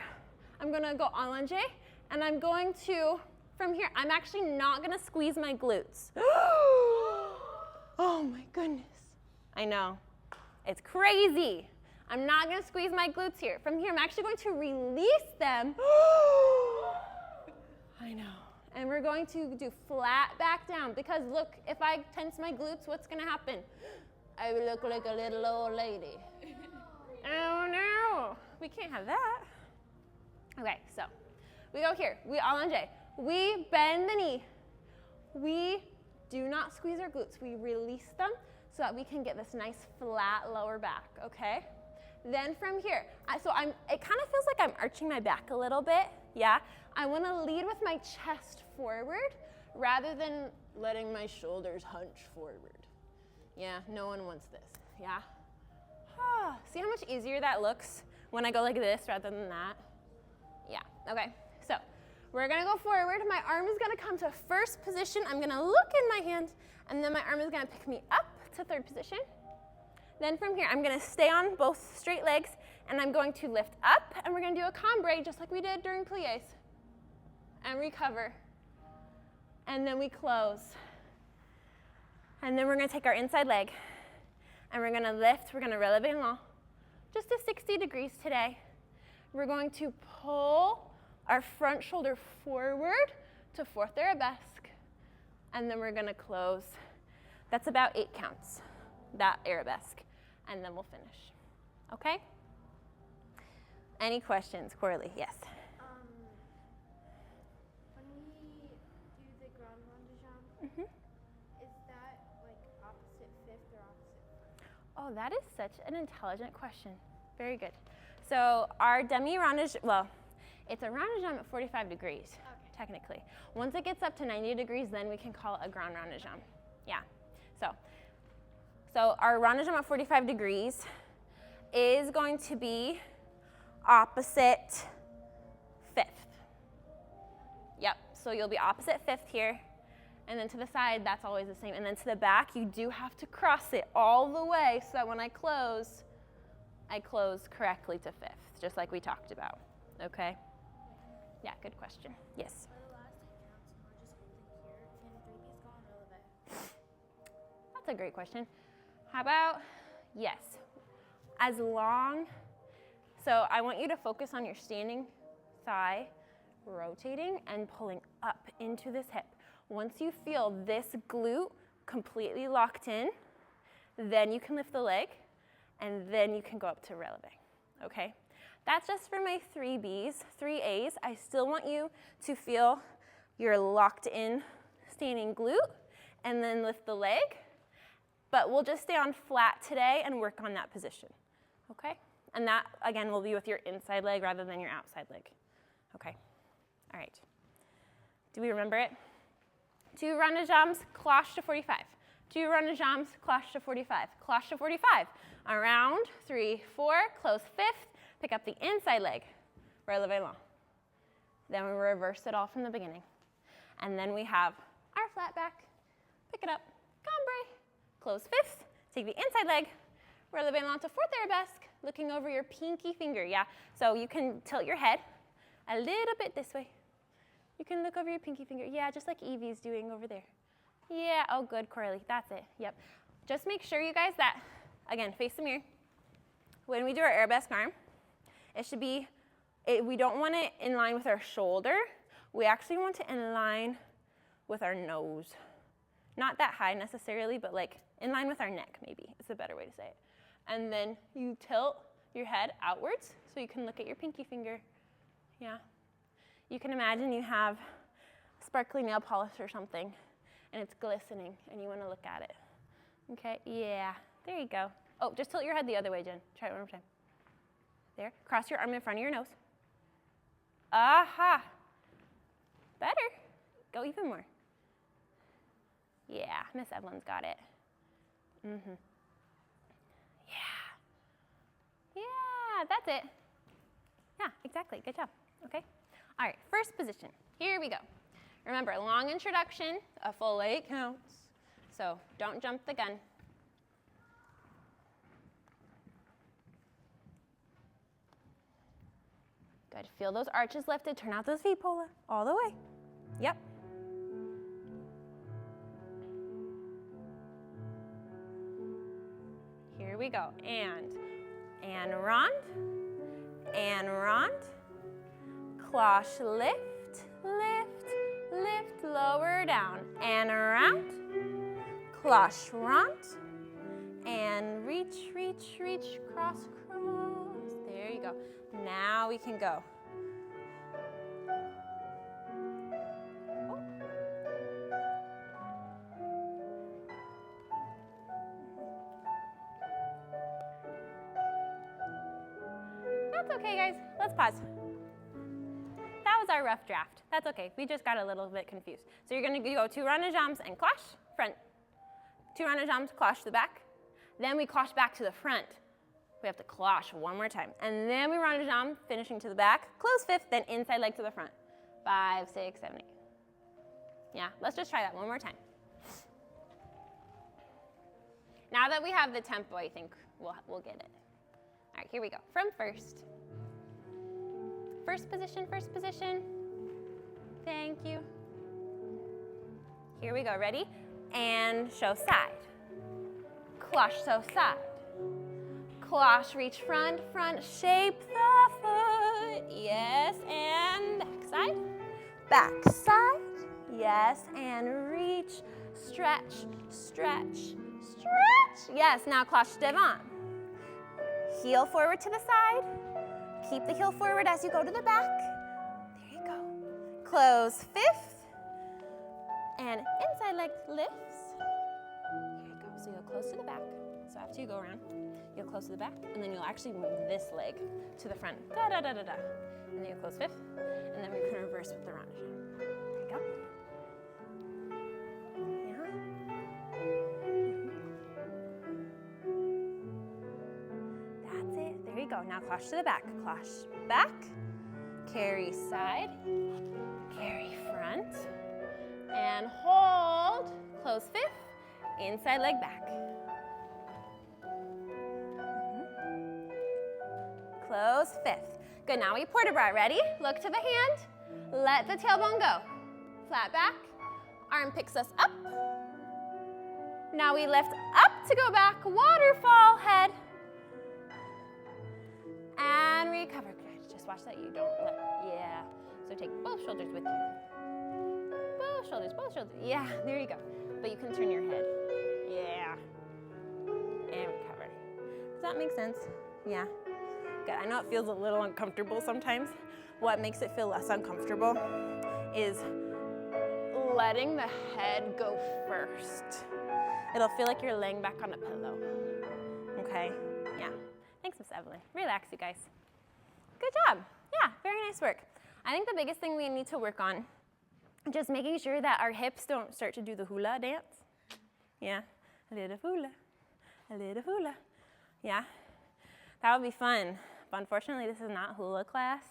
I'm going to go allongé, and I'm going to, from here, I'm actually not going to squeeze my glutes. Oh my goodness. I know. It's crazy. I'm not going to squeeze my glutes here. From here, I'm actually going to release them. I know. And we're going to do flat back down because look, if I tense my glutes, what's going to happen? I will look like a little old lady. Oh no, we can't have that. Okay, so we go here. We allongé. We bend the knee. We do not squeeze our glutes. We release them so that we can get this nice flat lower back, okay? Then from here, it kind of feels like I'm arching my back a little bit, yeah? I want to lead with my chest forward rather than letting my shoulders hunch forward. Yeah, no one wants this, yeah? See how much easier that looks when I go like this rather than that? Yeah, okay, so we're gonna go forward. My arm is gonna come to first position. I'm gonna look in my hand, and then my arm is gonna pick me up to third position. Then from here, I'm gonna stay on both straight legs, and I'm going to lift up, and we're gonna do a cambré just like we did during pliés. And recover. And then we close. And then we're gonna take our inside leg, and we're gonna lift, we're gonna relever long, just to 60 degrees today. We're going to pull our front shoulder forward to fourth arabesque, and then we're gonna close. That's about 8 counts, that arabesque, and then we'll finish, okay? Any questions, Coralie? Yes. When we do the grand rond de jambe, is that like opposite fifth or opposite first? Oh, that is such an intelligent question. Very good. So our demi rond de jambe, well, it's a rond de jambe at 45 degrees, technically. Once it gets up to 90 degrees, then we can call it a grand rond de jambe. Yeah. So our rond de jambe at 45 degrees is going to be opposite fifth. Yep. So you'll be opposite fifth here, and then to the side, that's always the same. And then to the back, you do have to cross it all the way so that when I close correctly to fifth, just like we talked about. Okay? Yeah, good question. Yes? For the last 8 counts, and we're just holding here, can babies go on relevé? That's a great question. How about, yes, as long, so I want you to focus on your standing thigh rotating and pulling up into this hip. Once you feel this glute completely locked in, then you can lift the leg, and then you can go up to relevé, okay? That's just for my 3 Bs, 3 As. I still want you to feel your locked in standing glute and then lift the leg, but we'll just stay on flat today and work on that position, okay? And that, again, will be with your inside leg rather than your outside leg, okay? All right. Do we remember it? 2 rond de jambes, cloche to 45. 2 rond de jambes, cloche to 45. Cloche to 45. Around, 3, 4, close fifth, pick up the inside leg, relevé long. Then we reverse it all from the beginning. And then we have our flat back, pick it up, cambré, close fifth, take the inside leg, Relevez lentement to fourth arabesque, looking over your pinky finger, yeah? So you can tilt your head a little bit this way. You can look over your pinky finger, yeah, just like Evie's doing over there. Yeah, oh good, Coralie, that's it, yep. Just make sure, you guys, that, again, face the mirror. When we do our arabesque arm, it should be, we don't want it in line with our shoulder. We actually want it in line with our nose. Not that high necessarily, but like in line with our neck, maybe. It's a better way to say it. And then you tilt your head outwards so you can look at your pinky finger. Yeah. You can imagine you have sparkly nail polish or something, and it's glistening, and you want to look at it. Okay, yeah, there you go. Oh, just tilt your head the other way, Jen. Try it one more time. There, cross your arm in front of your nose. Aha, better. Go even more. Yeah, Miss Evelyn's got it. Mm-hmm. Yeah, that's it. Yeah, exactly, good job, okay? All right, first position, here we go. Remember, long introduction, a full 8 counts, so don't jump the gun. Good, feel those arches lifted, turn out those feet, Paula, all the way. Yep. Here we go, and rond, cloche, lift, lift, lift, lower down, and around, cloche, rond, and reach, reach, reach, cross, cross. There you go. Now we can go. That's okay, guys. Let's pause. That was our rough draft. That's okay. We just got a little bit confused. So you're going to go 2 ronds de jambes and cloche, front. 2 ronds de jambes, cloche to the back. Then we cloche back to the front. We have to cloche one more time. And then we rond de jambe, finishing to the back. Close fifth, then inside leg to the front. 5, 6, 7, 8. Yeah, let's just try that one more time. Now that we have the tempo, I think we'll get it. All right, here we go. From first. First position, first position. Thank you. Here we go, ready? And show side. Cloche, so side. Cloche, reach front, front, shape the foot. Yes, and back side. Back side. Yes, and reach, stretch, stretch, stretch. Yes, now cloche devant. Heel forward to the side. Keep the heel forward as you go to the back. There you go. Close fifth. And inside leg lifts. Here you go. So you'll close to the back. So after you go around, you'll close to the back, and then you'll actually move this leg to the front. Da, da, da, da, da. And then you'll close fifth, and then we can reverse with the rond de jambe. There you go. That's it. There you go. Now cloche to the back. Cloche back. Carry side. Carry front. And hold. Close fifth. Inside leg back. Close fifth. Good, now we port a bras. Ready? Look to the hand. Let the tailbone go. Flat back. Arm picks us up. Now we lift up to go back. Waterfall head. And recover. Good. Just watch that you don't let, yeah. So take both shoulders with you. Both shoulders, both shoulders. Yeah, there you go. But you can turn your head. Yeah. And recover. Does that make sense? Yeah. Good. I know it feels a little uncomfortable sometimes. What makes it feel less uncomfortable is letting the head go first. It'll feel like you're laying back on a pillow. Okay? Yeah. Thanks, Miss Evelyn. Relax, you guys. Good job. Yeah, very nice work. I think the biggest thing we need to work on, just making sure that our hips don't start to do the hula dance. Yeah. A little hula. A little hula. Yeah. That would be fun. But unfortunately, this is not hula class.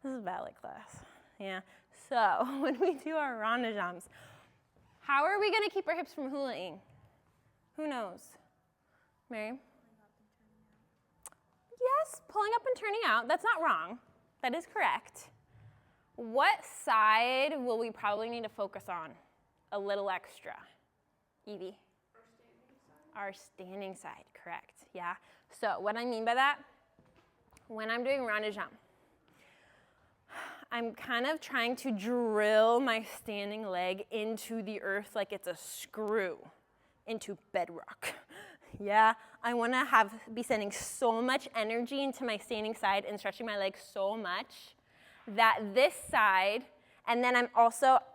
This is ballet class. Yeah. So when we do our rond de jambes, how are we going to keep our hips from hulaing? Who knows? Mary? Yes, pulling up and turning out. That's not wrong. That is correct. What side will we probably need to focus on a little extra? Evie? Our standing side, correct. Yeah. So what I mean by that, when I'm doing rond de jambe, I'm kind of trying to drill my standing leg into the earth like it's a screw into bedrock. Yeah, I want to be sending so much energy into my standing side and stretching my legs so much that this side, and then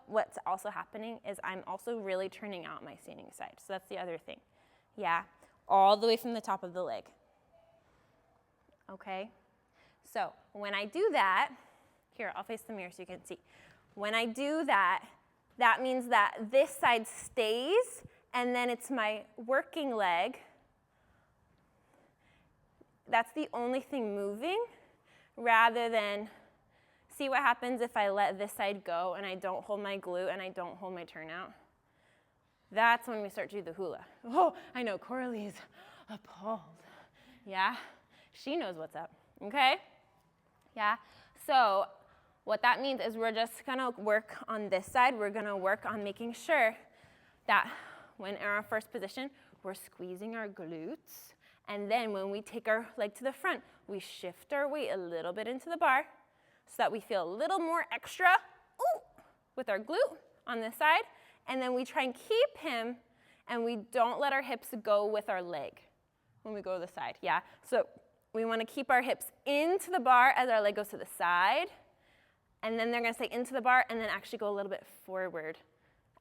what's also happening is I'm also really turning out my standing side. So that's the other thing. Yeah, all the way from the top of the leg. Okay, so when I do that, here, I'll face the mirror so you can see. When I do that, that means that this side stays, and then it's my working leg. That's the only thing moving, rather than, see what happens if I let this side go and I don't hold my glute and I don't hold my turnout? That's when we start to do the hula. Oh, I know, Coralie's appalled. Yeah, she knows what's up, okay? Yeah, so what that means is we're just gonna work on this side. We're gonna work on making sure that when in our first position, we're squeezing our glutes. And then when we take our leg to the front, we shift our weight a little bit into the bar so that we feel a little more extra with our glute on this side. And then we try and keep him, and we don't let our hips go with our leg when we go to the side, yeah? So we wanna keep our hips into the bar as our leg goes to the side. And then they're gonna stay into the bar and then actually go a little bit forward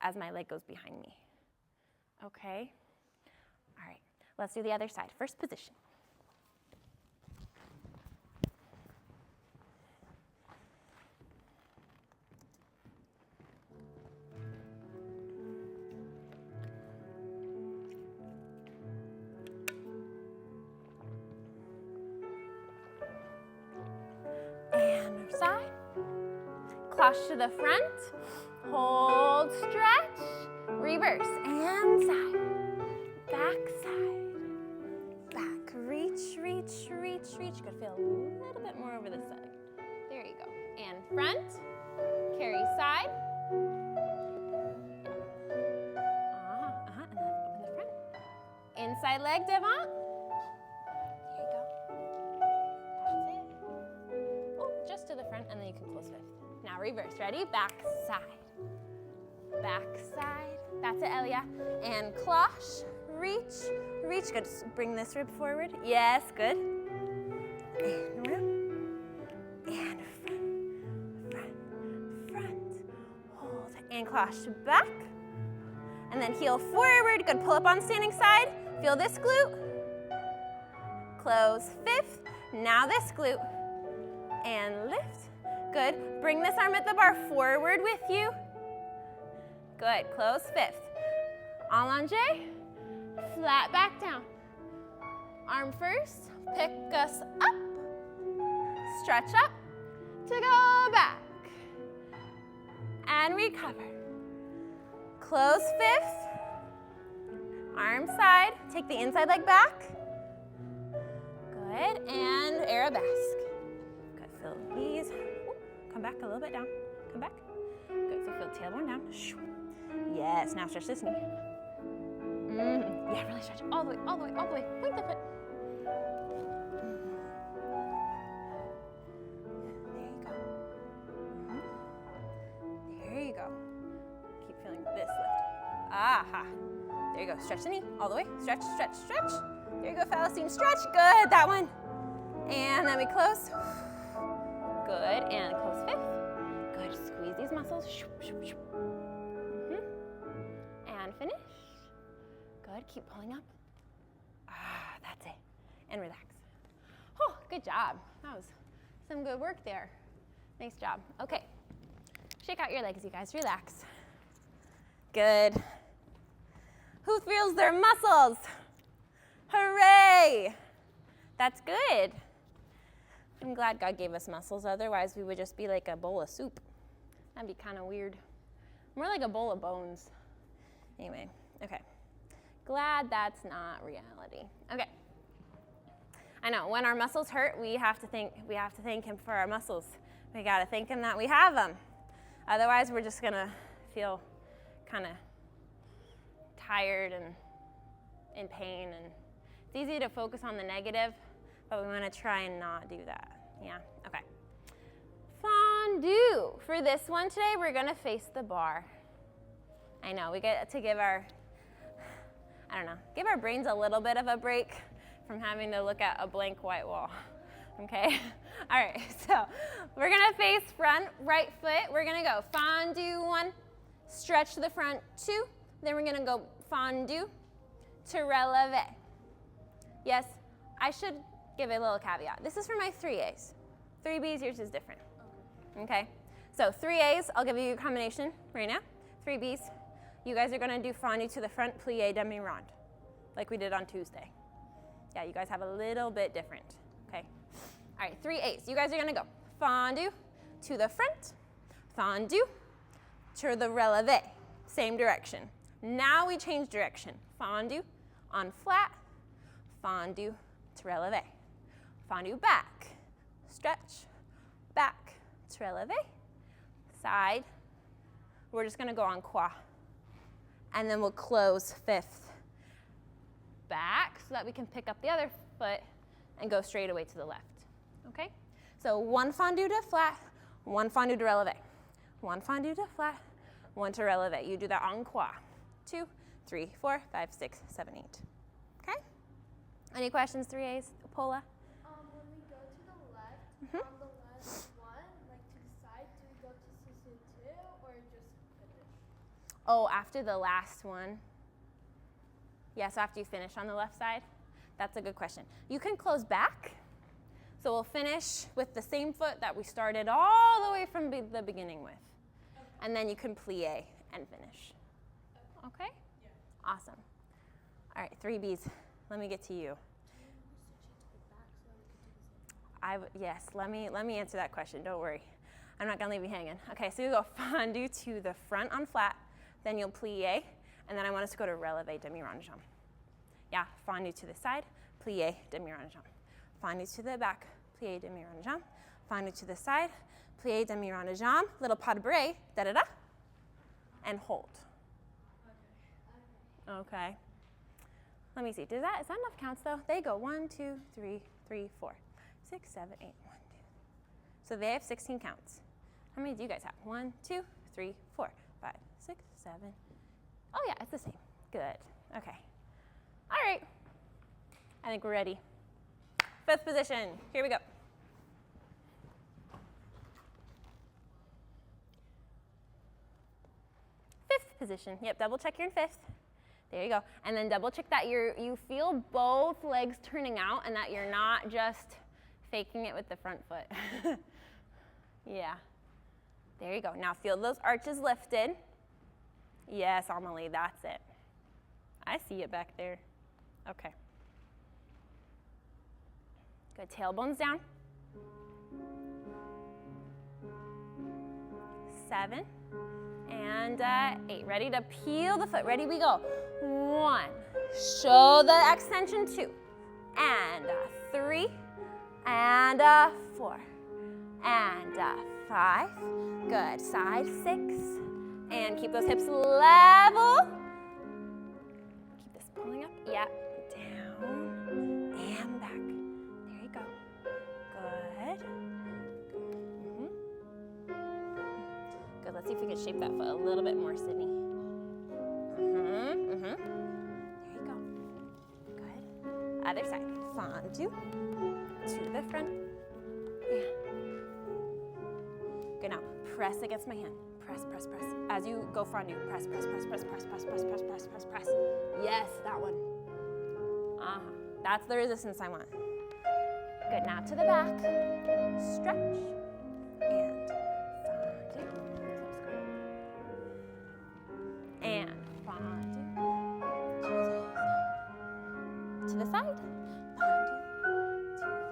as my leg goes behind me. Okay? All right, let's do the other side. First position. And side. Cloche to the front, hold, stretch, reverse, and side, back, reach, reach, reach, reach. Good, feel a little bit more over this side. There you go. And front, carry side. And then open the front. Inside leg, devant. There you go. That's it. Oh, just to the front, and then you can close fifth. Now reverse, ready? Back side. That's it, Elia. And cloche, reach, reach. Good, bring this rib forward. Yes, good. And round, and front, hold. And cloche back. And then heel forward. Good, pull up on standing side. Feel this glute. Close fifth. Now this glute. And lift. Good. Bring this arm at the bar forward with you. Good. Close fifth. Allonge. Flat back down. Arm first. Pick us up. Stretch up to go back. And recover. Close fifth. Arm side. Take the inside leg back. Good. And arabesque. Good. Feel these. Come back a little bit down. Come back. Good. So feel tailbone down. Yes. Now stretch this knee. Yeah, really stretch all the way, all the way, all the way. Point the foot. There you go. There you go. Keep feeling this lift. Aha. There you go. Stretch the knee all the way. Stretch, stretch, stretch. There you go, Falastine. Stretch. Good. That one. And then we close. Good. And close fifth. Good. Squeeze these muscles. And finish. Good. Keep pulling up. That's it. And relax. Oh, good job. That was some good work there. Nice job. Okay. Shake out your legs, you guys. Relax. Good. Who feels their muscles? Hooray! That's good. I'm glad God gave us muscles. Otherwise, we would just be like a bowl of soup. That'd be kind of weird. More like a bowl of bones. Anyway, okay. Glad that's not reality. Okay. I know, when our muscles hurt, we have to thank him for our muscles. We gotta thank him that we have them. Otherwise, we're just gonna feel kind of tired and in pain, and it's easy to focus on the negative, but we wanna try and not do that. Yeah, okay. Fondue. For this one today, we're gonna face the bar. I know, we get to give our brains a little bit of a break from having to look at a blank white wall, okay? All right, so we're gonna face front, right foot. We're gonna go fondue 1, stretch to the front 2, then we're gonna go fondue to releve. Yes, I should give a little caveat. This is for my 3As. 3Bs, yours is different, okay? So 3As, I'll give you a combination right now. 3Bs, you guys are gonna do fondue to the front, plie, demi-ronde, like we did on Tuesday. Yeah, you guys have a little bit different, okay? All right, 3As, you guys are gonna go fondue to the front, fondue to the releve, same direction. Now we change direction. Fondue on flat, fondue to releve. Fondue back, stretch, back to releve, side. We're just gonna go en croix. And then we'll close 5th back so that we can pick up the other foot and go straight away to the left, okay? So 1 fondue to flat, 1 fondue to releve, 1 fondue to flat, 1 to releve. You do that en croix. 2, 3, 4, 5, 6, 7, 8. Okay? Any questions, 3As? Paula? When we go to the left, on the last one, like to the side, do we go to Sautés or just finish? Oh, after the last one. Yeah, so after you finish on the left side? That's a good question. You can close back. So we'll finish with the same foot that we started all the way from the beginning with. Okay. And then you can plie and finish. Okay? Yeah. Awesome. All right, 3Bs. Let me get to you. Yes, let me answer that question. Don't worry. I'm not gonna leave you hanging. Okay, so you go fondue to the front on flat, then you'll plie, and then I want us to go to releve demi-ronde jambe. Yeah, fondue to the side, plie, demi-ronde jambe. Fondue to the back, plie, demi-ronde jambe. Fondue to the side, plie, demi-ronde jambe. Little pas de bras, da-da-da, and hold. Okay. Let me see. Is that enough counts though? They go 1, 2, 3, 4, 6, 7, 8, 1, 2. So they have 16 counts. How many do you guys have? 1, 2, 3, 4, 5, 6, 7. Oh yeah, it's the same. Good. Okay. All right. I think we're ready. 5th position. Here we go. 5th position. Yep, double check you're in 5th. There you go. And then double check that you feel both legs turning out and that you're not just faking it with the front foot. Yeah. There you go. Now feel those arches lifted. Yes, Amelie, that's it. I see it back there. Okay. Good. Tailbones down. 7 and 8. Ready to peel the foot. Ready, we go. 1. Show the extension. 2 and 3 and 4 and 5. Good. Side 6 and keep those hips level. Keep this pulling up. Yeah. Down and back. There you go. Good. Good. Let's see if we can shape that foot a little bit more, Sydney. There you go. Good. Other side. Fondue to the front. Yeah. Good. Now press against my hand. Press, press, press. As you go fondue, press, press, press, press, press, press, press, press, press, press, press. Yes, that one. That's the resistance I want. Good. Now to the back. Stretch and fondue. And fondue to the side. Fondue to the side.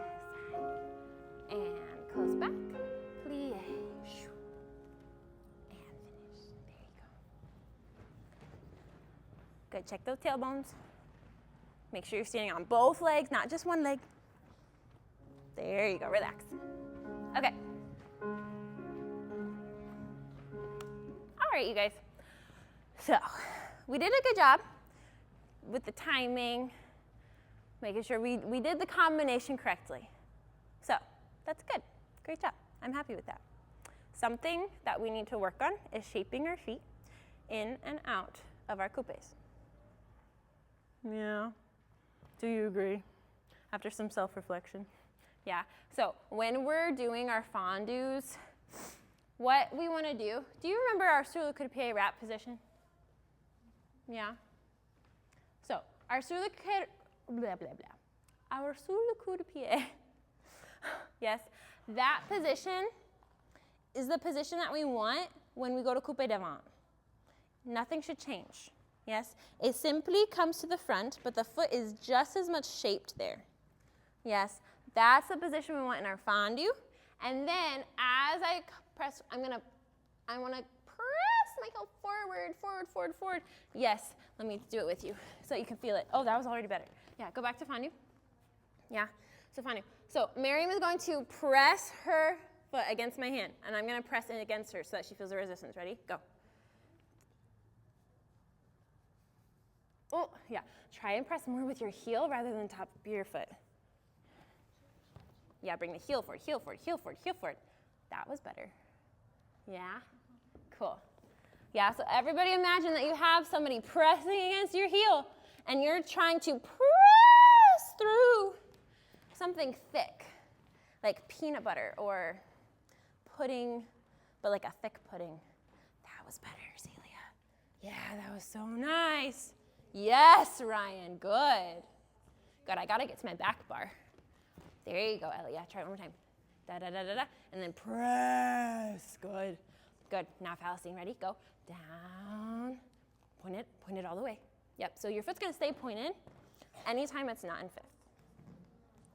And close back. Plie. And finish. There you go. Good. Check those tailbones. Make sure you're standing on both legs, not just one leg. There you go, relax. Okay. All right, you guys. So we did a good job with the timing, making sure we did the combination correctly. So that's good. Great job. I'm happy with that. Something that we need to work on is shaping our feet in and out of our coupes. Yeah. Do you agree? After some self-reflection. Yeah. So when we're doing our fondues, what we want to do you remember our sur le coup de pied wrap position? Yeah. So our sur le coup, blah, blah, blah. Our sur le coup de pied, yes, that position is the position that we want when we go to coupe devant. Nothing should change, yes? It simply comes to the front, but the foot is just as much shaped there. Yes, that's the position we want in our fondue. And then as I press, I want to press myself forward, forward, forward, forward. Yes, let me do it with you so you can feel it. Oh, that was already better. Yeah, go back to fondue. Yeah, so fondue. So Miriam is going to press her foot against my hand, and I'm going to press it against her so that she feels the resistance. Ready? Go. Oh, yeah. Try and press more with your heel rather than top of your foot. Yeah, bring the heel forward, heel forward, heel forward, heel forward. That was better. Yeah? Cool. Yeah, so everybody imagine that you have somebody pressing against your heel, and you're trying to press through something thick, like peanut butter or pudding, but like a thick pudding. That was better, Celia. Yeah, that was so nice. Yes, Ryan, good. Good, I gotta get to my back bar. There you go, Ellie. Yeah, try it one more time. Da, da, da, da, da. And then press. Good. Good. Now, Falestine, ready? Go. Down. Point it all the way. Yep, so your foot's gonna stay pointed anytime it's not in fifth.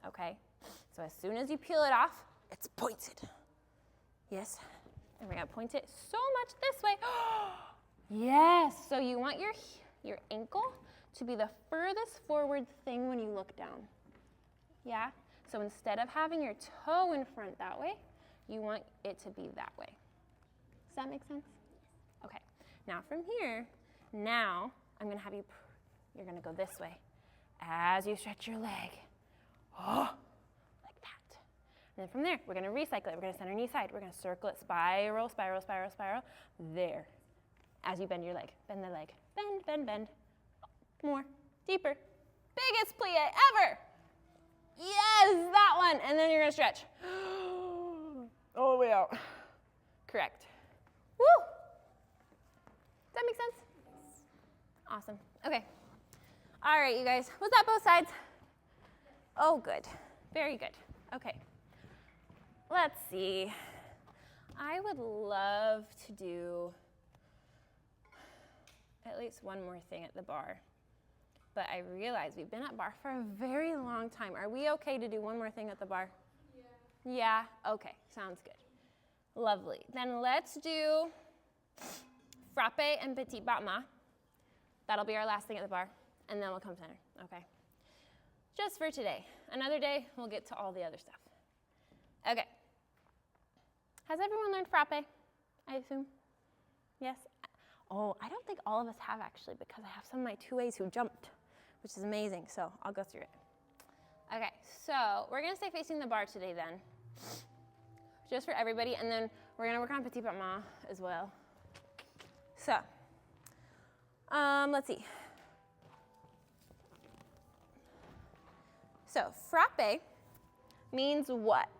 Okay? So as soon as you peel it off, it's pointed. Yes? And we're gonna point it so much this way. Yes, so you want your ankle to be the furthest forward thing when you look down. Yeah? So instead of having your toe in front that way, you want it to be that way. Does that make sense? Okay. Now from here, now I'm going to have you're going to go this way as you stretch your leg. Oh, like that. And then from there, we're going to recycle it. We're going to send our knee side. We're going to circle it, spiral, spiral, spiral, spiral. There. As you bend your leg. Bend the leg. Bend, bend, bend. More. Deeper. Biggest plie ever. Yes, that one. And then you're going to stretch. All the way out. Correct. Woo! Does that make sense? Awesome. Okay. All right, you guys. Was that both sides? Oh, good. Very good. Okay. Let's see. I would love to do at least one more thing at the bar. But I realize we've been at bar for a very long time. Are we okay to do one more thing at the bar? Yeah. Yeah? Okay. Sounds good. Lovely. Then let's do frappe and petit battement. That'll be our last thing at the bar. And then we'll come center. Okay? Just for today. Another day, we'll get to all the other stuff. Okay. Has everyone learned frappe, I assume? Yes? Oh, I don't think all of us have actually, because I have some of my 2As who jumped, which is amazing, so I'll go through it. Okay, so we're going to stay facing the bar today then, just for everybody, and then we're going to work on petit battement as well. So, let's see. So, frappe means what?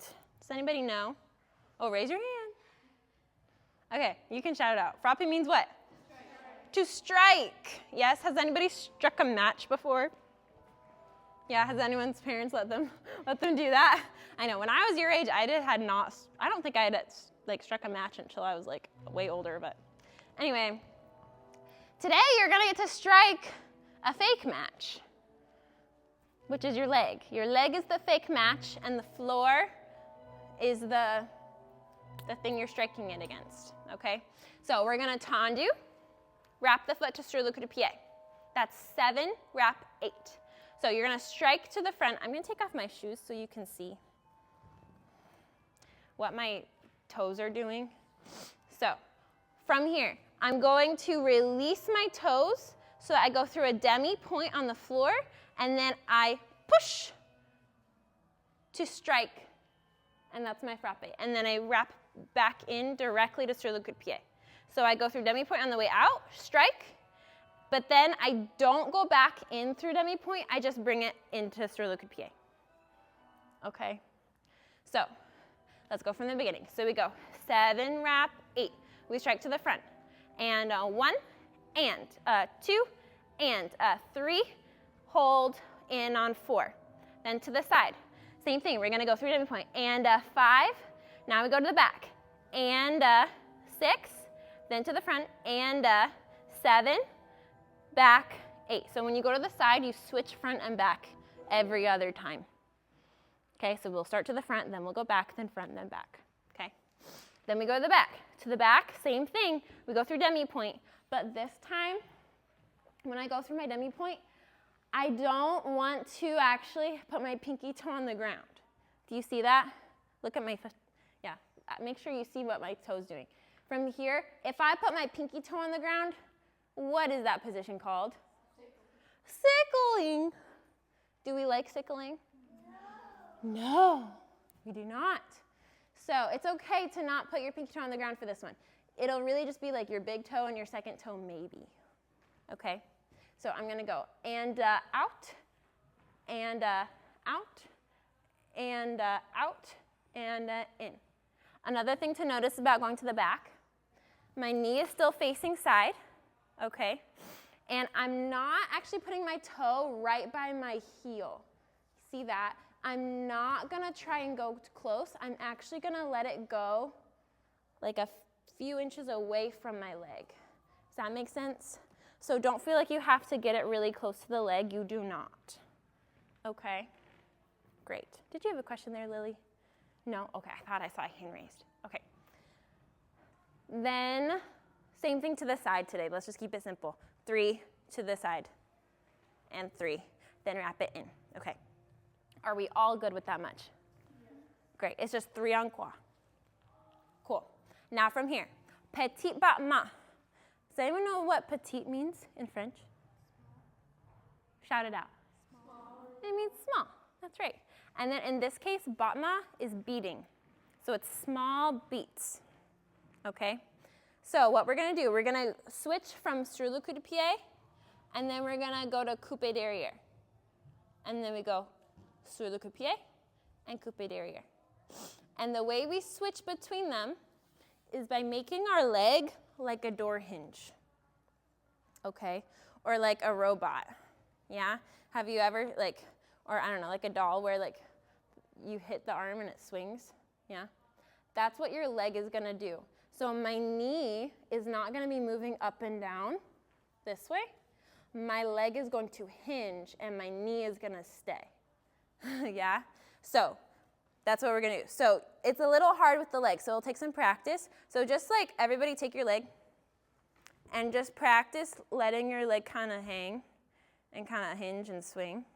Does anybody know? Oh, raise your hand. Okay, you can shout it out. Frappe means what? To strike. Yes, has anybody struck a match before? Yeah, has anyone's parents let them do that? I know, when I was your age, I don't think I had struck a match until I was way older, but anyway. Today you're gonna get to strike a fake match, which is your leg. Your leg is the fake match, and the floor is the thing you're striking it against, okay? So we're gonna tendu, wrap the foot to sur le coup de pied. That's 7, wrap 8. So you're gonna strike to the front. I'm gonna take off my shoes so you can see. what my toes are doing. So from here, I'm going to release my toes so that I go through a demi-point on the floor, and then I push to strike, and that's my frappe. And then I wrap back in directly to sur le coup de pied. So I go through demi-point on the way out, strike, but then I don't go back in through demi-point, I just bring it into sur le coup de pied. Okay, so let's go from the beginning. So we go 7, wrap, 8. We strike to the front, and 1, and 2, and 3, hold in on 4. Then to the side, same thing, we're gonna go through demi-point, and 5, now we go to the back, and 6, then to the front, and 7, back, 8. So when you go to the side, you switch front and back every other time. Okay, so we'll start to the front, then we'll go back, then front, then back. Okay, then we go to the back. To the back, same thing, we go through demi-point, but this time, when I go through my demi-point, I don't want to actually put my pinky toe on the ground. Do you see that? Look at my foot. Yeah, make sure you see what my toe's doing. From here, if I put my pinky toe on the ground, what is that position called? Sickling. Do we like sickling? No, we do not. So it's okay to not put your pinky toe on the ground for this one. It'll really just be like your big toe and your second toe maybe. Okay, so I'm gonna go and out, and out, and out, and in. Another thing to notice about going to the back, my knee is still facing side, okay? And I'm not actually putting my toe right by my heel. See that? I'm not gonna try and go close. I'm actually gonna let it go like a few inches away from my leg. Does that make sense? So don't feel like you have to get it really close to the leg. You do not. Okay, great. Did you have a question there, Lily? No? Okay, I thought I saw a hand raised. Okay. Then, same thing to the side today. Let's just keep it simple. 3 to the side, and 3. Then wrap it in. Okay. Are we all good with that much? Yeah. Great. It's just 3 en croix. Cool. Now from here, petit battement. Does anyone know what petite means in French? Shout it out. Small. It means small. That's right. And then in this case, battement is beating. So it's small beats. Okay? So what we're going to do, we're going to switch from sur le coup de pied, and then we're going to go to coupe derrière. And then we go sur le coup de pied and coupe derrière. And the way we switch between them is by making our leg like a door hinge, okay? Or like a robot, yeah? Have you ever, like, or I don't know, like a doll where like you hit the arm and it swings, yeah? That's what your leg is gonna do. So my knee is not gonna be moving up and down this way. My leg is going to hinge and my knee is gonna stay, yeah? So that's what we're gonna do. So it's a little hard with the leg, so it'll take some practice. So just like everybody take your leg and just practice letting your leg kind of hang and kind of hinge and swing.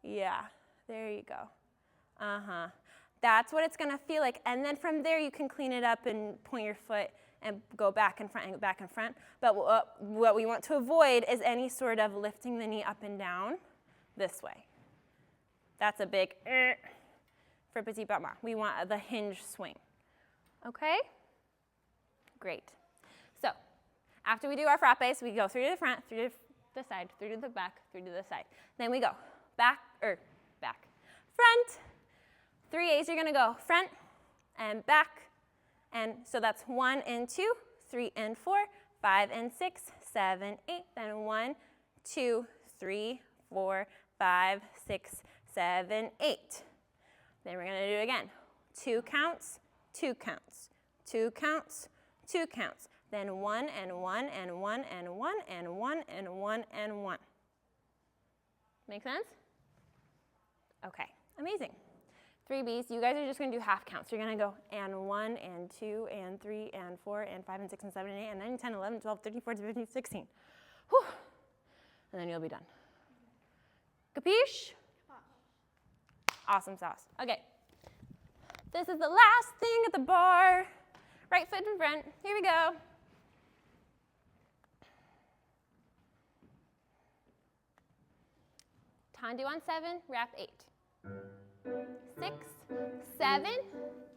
Yeah, there you go. Uh-huh. That's what it's gonna feel like. And then from there you can clean it up and point your foot and go back and front and back and front. But what we want to avoid is any sort of lifting the knee up and down this way. That's a big for petit battement. We want the hinge swing. Okay? Great. So after we do our frappes, we go through to the front, through to the side, through to the back, through to the side. Then we go back, front. 3 A's, you're gonna go front and back. And so that's 1 and 2, 3 and 4, 5 and 6, 7, 8. Then 1, 2, 3, 4, 5, 6, 7, 8. Then we're gonna do it again. 2 counts, 2 counts, 2 counts, 2 counts. Then 1 and 1 and 1 and 1 and 1 and 1 and 1. Make sense? Okay, amazing. 3 B's, you guys are just gonna do half counts. You're gonna go and 1 and 2 and 3 and 4 and 5 and 6 and 7 and 8 and 9 and 10, 11, 12, 13, 14, 15, 16. Whew. And then you'll be done. Capiche? Awesome sauce. Okay. This is the last thing at the bar. Right foot in front. Here we go. Tendu on 7, wrap 8. 6, 7,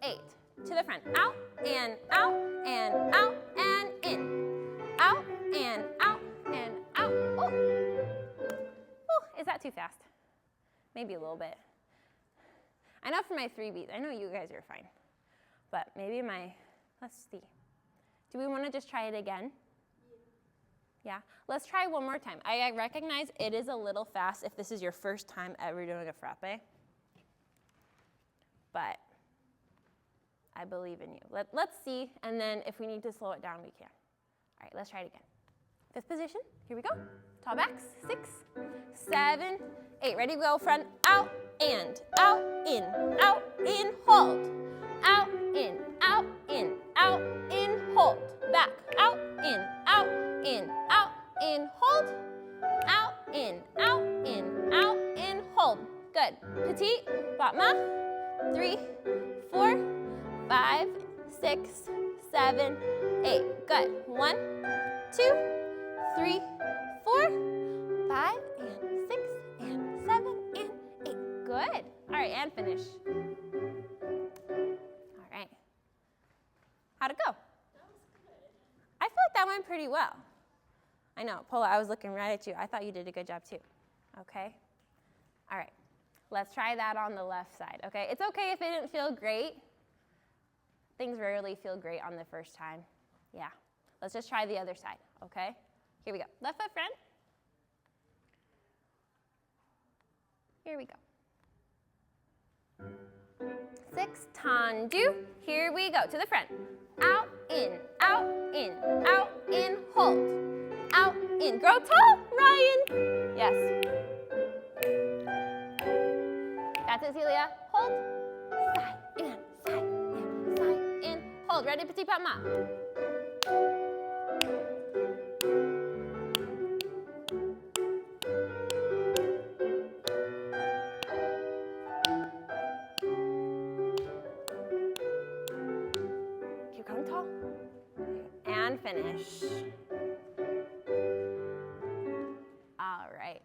8. To the front. Out and out and out and in. Out and out and out. Oh. Oh, is that too fast? Maybe a little bit. I know for my 3 beats, I know you guys are fine. But maybe let's see. Do we want to just try it again? Yeah, let's try one more time. I recognize it is a little fast if this is your first time ever doing a frappe. But I believe in you. Let's see, and then if we need to slow it down, we can. All right, let's try it again. 5th position, here we go. Tall backs, 6, 7, 8. Ready, go, front, out, and out, in, hold. Out, in, hold. Back, out, in, hold. Out, in, hold. Good. Petite, battement. 3, 4, 5, 6, 7, 8. Good. 1, 2, 3, 4, 5, and 6, and 7, and 8. Good. All right, and finish. All right. How'd it go? That was good. I feel like that went pretty well. I know, Paula, I was looking right at you. I thought you did a good job too. Okay? All right. Let's try that on the left side, okay? It's okay if it didn't feel great. Things rarely feel great on the first time. Yeah. Let's just try the other side, okay? Here we go. Left foot front. Here we go. 6, tendu. Here we go. To the front. Out, in, hold. Out, in. Grow tall, Ryan. Yes. That's it, Celia. Hold. Side, in. Hold. Ready, petit pas ma. Keep going tall. And finish. All right.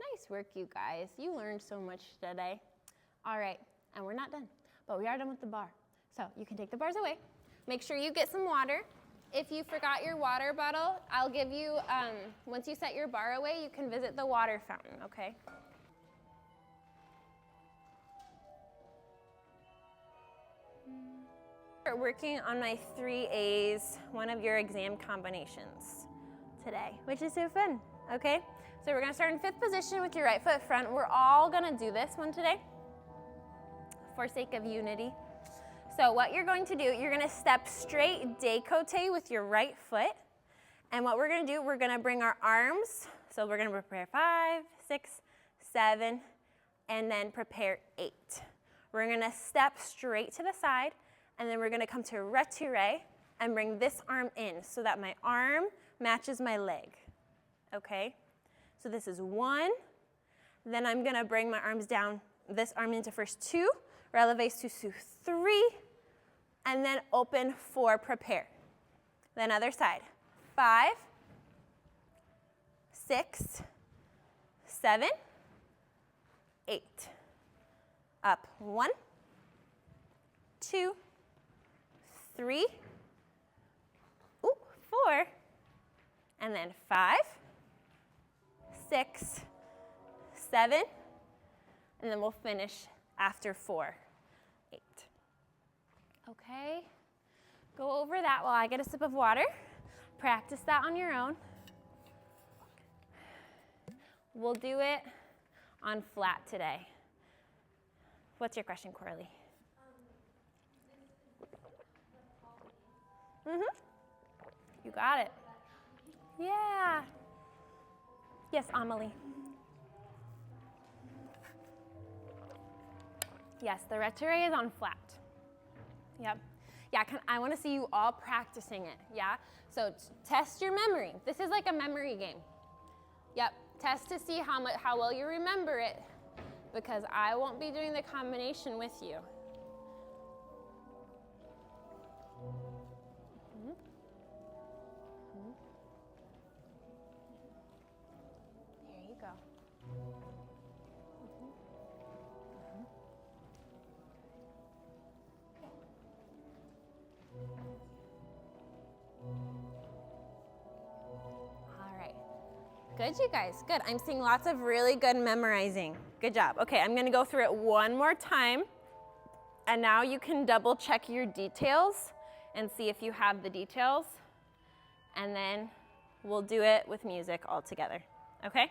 Nice work, you guys. You learned so much today. All right, and we're not done, but we are done with the bar. So you can take the bars away. Make sure you get some water. If you forgot your water bottle, I'll give you, once you set your bar away, you can visit the water fountain, okay? We're working on my 3 A's, one of your exam combinations today, which is so fun, okay? So we're gonna start in 5th position with your right foot front. We're all gonna do this one today for sake of unity. So what you're going to do, you're gonna step straight décoté with your right foot. And what we're gonna do, we're gonna bring our arms. So we're gonna prepare 5, 6, 7, and then prepare 8. We're gonna step straight to the side, and then we're gonna come to retiré and bring this arm in so that my arm matches my leg, okay? So this is 1, then I'm gonna bring my arms down, this arm into first 2, releve sous 3, and then open 4, prepare. Then other side, 5, 6, 7, 8. Up, 1, 2, 3, 4, and then 5, 6, 7, and then we'll finish after 4, 8. Okay, go over that while I get a sip of water. Practice that on your own. We'll do it on flat today. What's your question, Coralie? You got it. Yeah. Yes, Amelie. Yes, the retiré is on flat. Yep. Yeah, I want to see you all practicing it, yeah? So test your memory. This is like a memory game. Yep, test to see how well you remember it, because I won't be doing the combination with you. Good, you guys, good. I'm seeing lots of really good memorizing. Good job. Okay, I'm gonna go through it one more time. And now you can double check your details and see if you have the details. And then we'll do it with music all together, okay?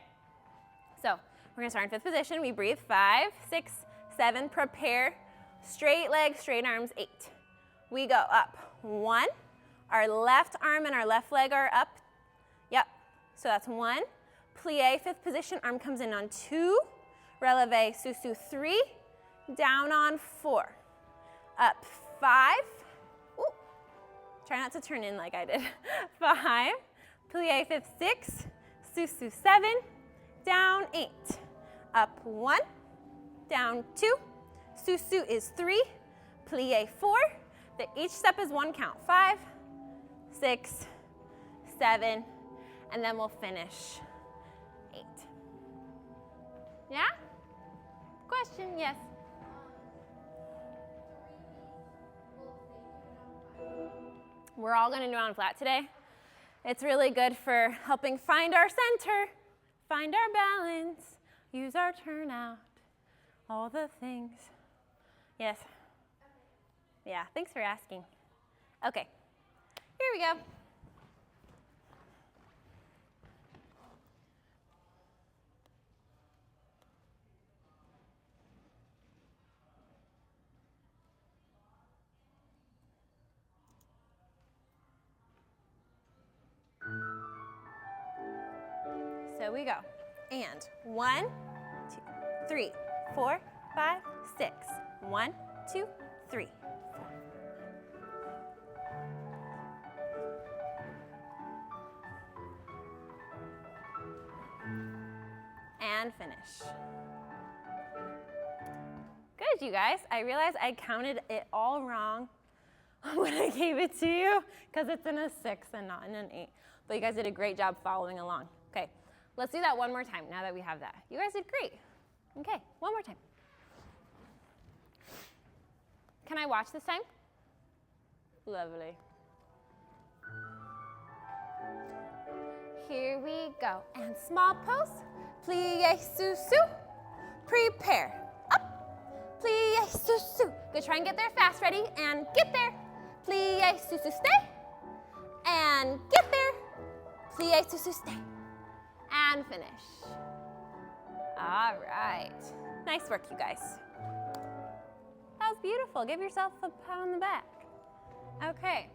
So we're gonna start in 5th position. We breathe, 5, 6, 7, prepare. Straight legs, straight arms, 8. We go up, 1. Our left arm and our left leg are up. Yep, so that's 1. Plie, 5th position, arm comes in on 2. Releve, sous-sus, 3. Down on 4. Up, 5. Ooh. Try not to turn in like I did. 5. Plie, 5th, 6. Sous-sus, 7. Down, 8. Up, 1. Down, 2. Sous-sus is 3. Plie, 4. Each step is 1 count. 5, 6, 7, and then we'll finish 8. Yeah? Question? Yes. We're all going to do it on flat today. It's really good for helping find our center, find our balance, use our turnout, all the things. Yes? Yeah, thanks for asking. Okay, here we go. So we go. And 1, 2, 3, 4, 5, 6. 1, 2, 3, 4. And finish. Good, you guys. I realized I counted it all wrong when I gave it to you because it's in a 6 and not in an 8. But you guys did a great job following along. Okay, let's do that one more time now that we have that. You guys did great. Okay, one more time. Can I watch this time? Lovely. Here we go. And small pose. Plie, sous-sus. Prepare. Up. Plie, sous-sus. Good, try and get there fast. Ready? And get there. Plie, sous-sus, stay. And get there. Plie, sous-sus, stay. And finish. All right. Nice work, you guys. That was beautiful. Give yourself a pat on the back. Okay.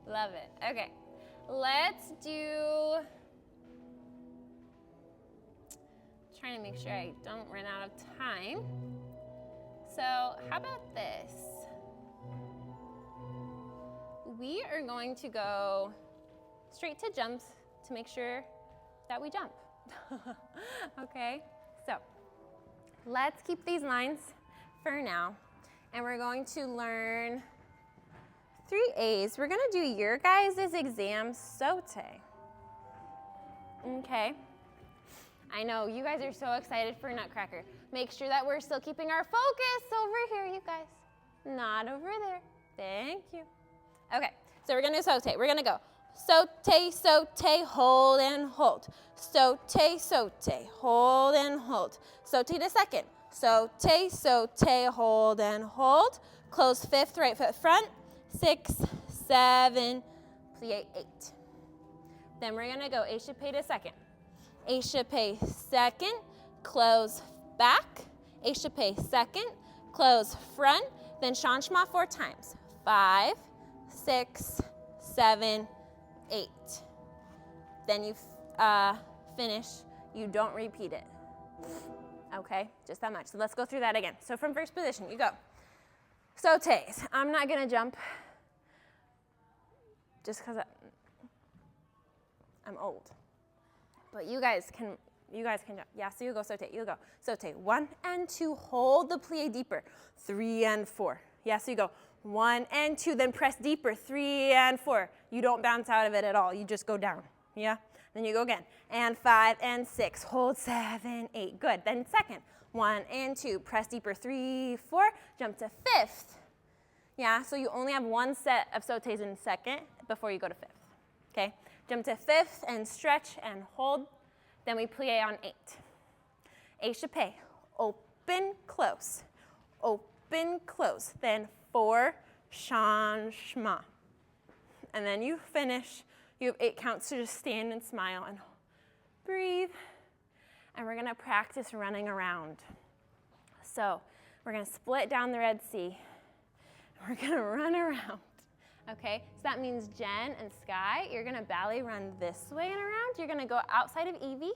Love it. Okay. Let's do, trying to make sure I don't run out of time. So how about this? We are going to go straight to jumps to make sure that we jump. Okay, so let's keep these lines for now. And we're going to learn 3 A's. We're gonna do your guys' exam sauté. Okay. I know you guys are so excited for Nutcracker. Make sure that we're still keeping our focus over here, you guys. Not over there. Thank you. Okay, so we're gonna sauté. We're gonna go sauté, sauté, hold and hold. Sauté, sauté, hold and hold. Sauté to second. Sauté, sauté, hold and hold. Close 5th, right foot front. 6, 7, plie 8. Then we're gonna go échappé to second. Échappé second, close back. Échappé second, close front. Then changement 4 times. 5, 6, 7, 8. Then you finish. You don't repeat it. Okay, just that much. So let's go through that again. So from first position, you go. Sautés. I'm not gonna jump just because I'm old. But you guys can jump. Yeah, so you go sauté. You go sauté. 1 and 2. Hold the plie deeper. 3 and 4. Yeah, so you go 1 and 2. Then press deeper. 3 and 4. You don't bounce out of it at all. You just go down. Yeah. Then you go again. And 5 and 6. Hold 7, 8. Good. Then second. 1 and 2. Press deeper. 3, 4. Jump to 5th. Yeah, so you only have one set of sautés in second before you go to fifth. Okay, jump to fifth and stretch and hold. Then we plie on 8. Échappé, open, close, open, close. Then 4 changement. And then you finish. You have 8 counts to just stand and smile and breathe. And we're gonna practice running around. So we're gonna split down the Red Sea. We're gonna run around, okay? So that means Jen and Sky, you're gonna ballet run this way and around. You're gonna go outside of Evie.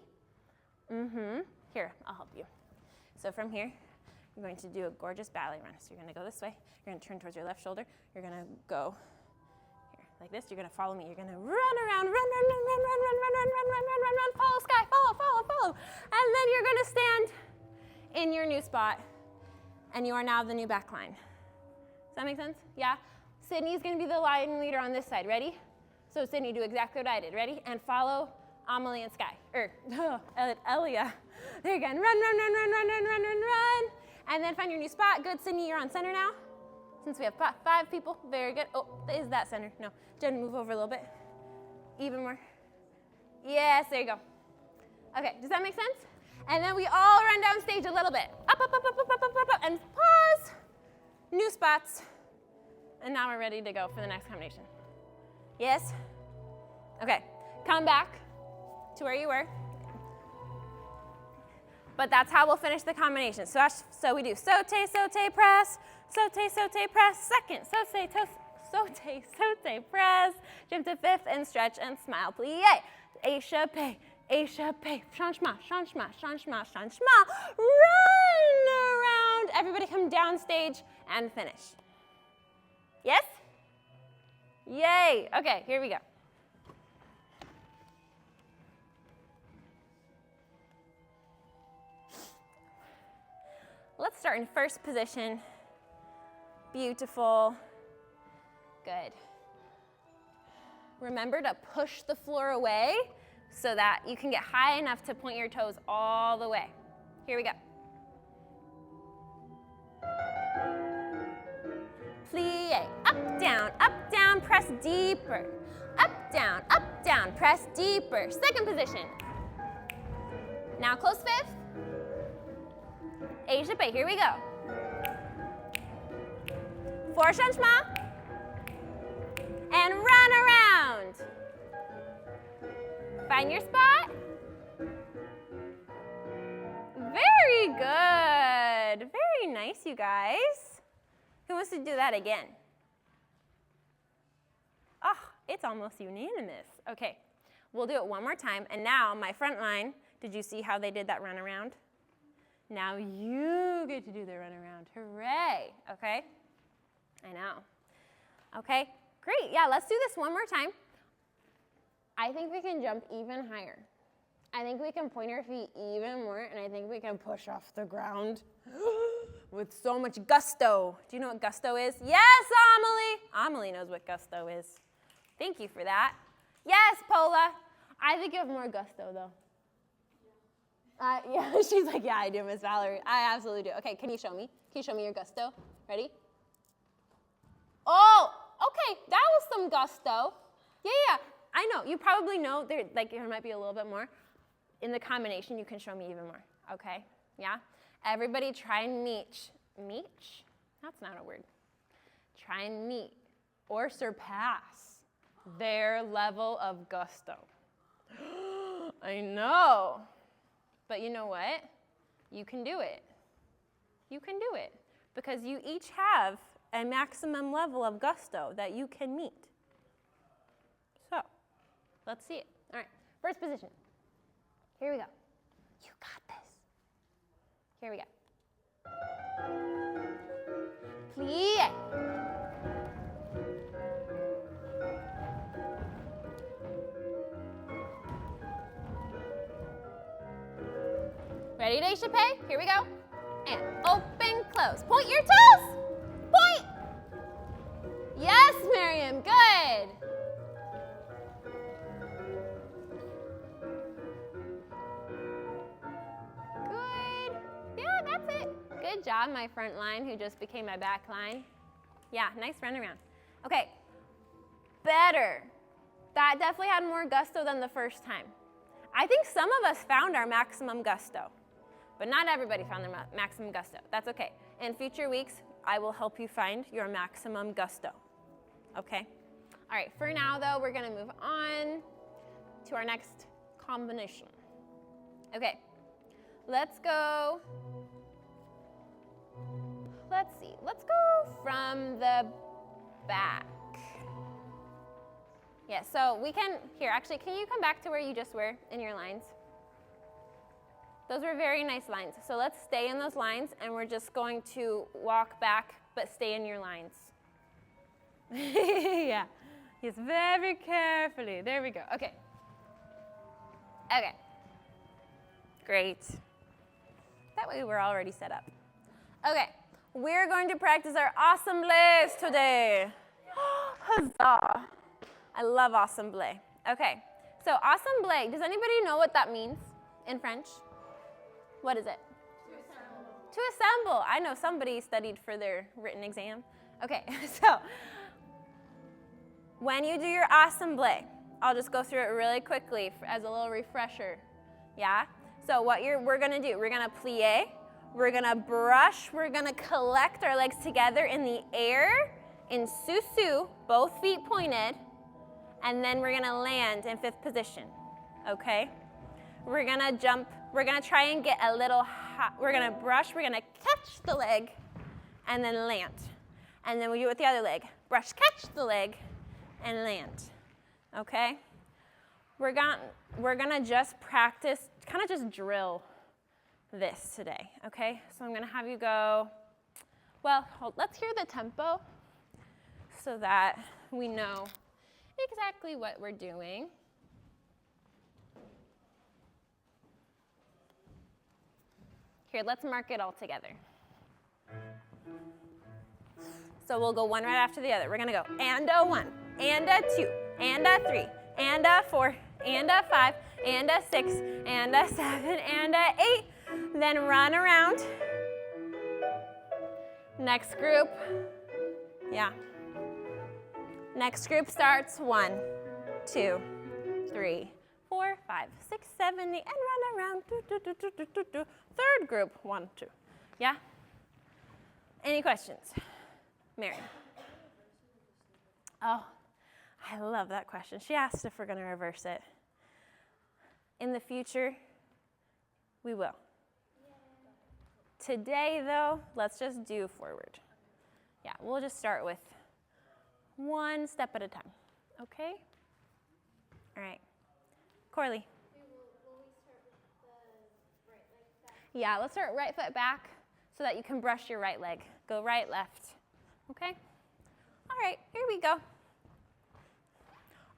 Here, I'll help you. So from here, you're going to do a gorgeous ballet run. So you're gonna go this way. You're gonna turn towards your left shoulder. You're gonna go here, like this. You're gonna follow me. You're gonna run around, run. Follow Sky, follow. And then you're gonna stand in your new spot. And you are now the new back line. Does that make sense? Yeah? Sydney's gonna be the line leader on this side. Ready? So Sydney, do exactly what I did. Ready? And follow Amelie and Sky. Elia. There you go. And run. And then find your new spot. Good, Sydney, you're on center now. Since we have 5 people, very good. Oh, is that center? No. Jen, move over a little bit. Even more. Yes, there you go. Okay, does that make sense? And then we all run down stage a little bit. Up, and pause. New spots. And now we're ready to go for the next combination. Yes? Okay, come back to where you were. But that's how we'll finish the combination. So we do sauté, press, sauté, press, second, sauté, press, jump to fifth and stretch and smile, plie, échappé, changement, run around. Everybody come down stage and finish. Yes? Yay. Okay, here we go. Let's start in first position. Beautiful. Good. Remember to push the floor away so that you can get high enough to point your toes all the way. Here we go. Plie, up, down, press deeper. Up, down, press deeper. Second position. Now close fifth. Échappé, here we go. 4 changements. And run around. Find your spot. Very good. Very nice, you guys. Who wants to do that again? Oh, it's almost unanimous. Okay, we'll do it one more time. And now my front line, did you see how they did that run around? Now you get to do the run around. Hooray, okay? I know. Okay, great. Yeah, let's do this one more time. I think we can jump even higher. I think we can point our feet even more, and I think we can push off the ground with so much gusto. Do you know what gusto is? Yes, Amelie. Amelie knows what gusto is. Thank you for that. Yes, Paula. I think you have more gusto, though. Yeah, she's like, yeah, I do, Miss Valerie. I absolutely do. Okay, can you show me? Can you show me your gusto? Ready? Oh, okay, that was some gusto. Yeah, I know. You probably know there might be a little bit more. In the combination, you can show me even more. Okay, yeah? Everybody try and meet. That's not a word. Try and meet or surpass their level of gusto. I know. But you know what? You can do it. You can do it. Because you each have a maximum level of gusto that you can meet. So, let's see it. All right, first position. Here we go. You got this. Here we go. Plie. Ready to échappé? Here we go. And open, close. Point your toes. Point. Yes, Miriam, good. Good. Yeah, that's it. Good job, my front line, who just became my back line. Yeah, nice run around. Okay, better. That definitely had more gusto than the first time. I think some of us found our maximum gusto, but not everybody found their maximum gusto. That's okay. In future weeks, I will help you find your maximum gusto, okay? All right, for now though, we're gonna move on to our next combination. Okay, let's go from the back. Yeah, so we can, here, actually, can you come back to where you just were in your lines? Those were very nice lines. So let's stay in those lines, and we're just going to walk back, but stay in your lines. Yeah, yes, very carefully. There we go, okay. Okay, great. That way we're already set up. Okay, we're going to practice our assemblés today. Huzzah. I love assemblé. Okay, so assemblé, does anybody know what that means in French? What is it? To assemble. To assemble. I know somebody studied for their written exam. Okay, so when you do your assemblé, I'll just go through it really quickly as a little refresher. Yeah? So what we're gonna do, we're gonna plie, we're gonna brush, we're gonna collect our legs together in the air in sous-sus, both feet pointed, and then we're gonna land in 5th position, okay? We're gonna jump, we're gonna try and get a little high, we're gonna brush, we're gonna catch the leg, and then land. And then we do it with the other leg. Brush, catch the leg, and land, okay? We're gonna just practice, kind of just drill this today, okay? So I'm gonna have you go, well, let's hear the tempo so that we know exactly what we're doing. Here, let's mark it all together. So we'll go one right after the other. We're gonna go and a 1, and a 2, and a 3, and a 4, and a 5, and a 6, and a 7, and a 8. Then run around. Next group, yeah. Next group starts 1, 2, 3, 4, 5, 6, 7, 8, and run around. Third group, 1, 2. Yeah? Any questions? Mary? Oh, I love that question. She asked if we're going to reverse it. In the future, we will. Today, though, let's just do forward. Yeah, we'll just start with one step at a time, okay? All right. Corley. Will we start with the right leg back? Yeah, let's start right foot back so that you can brush your right leg. Go right, left, okay? All right, here we go.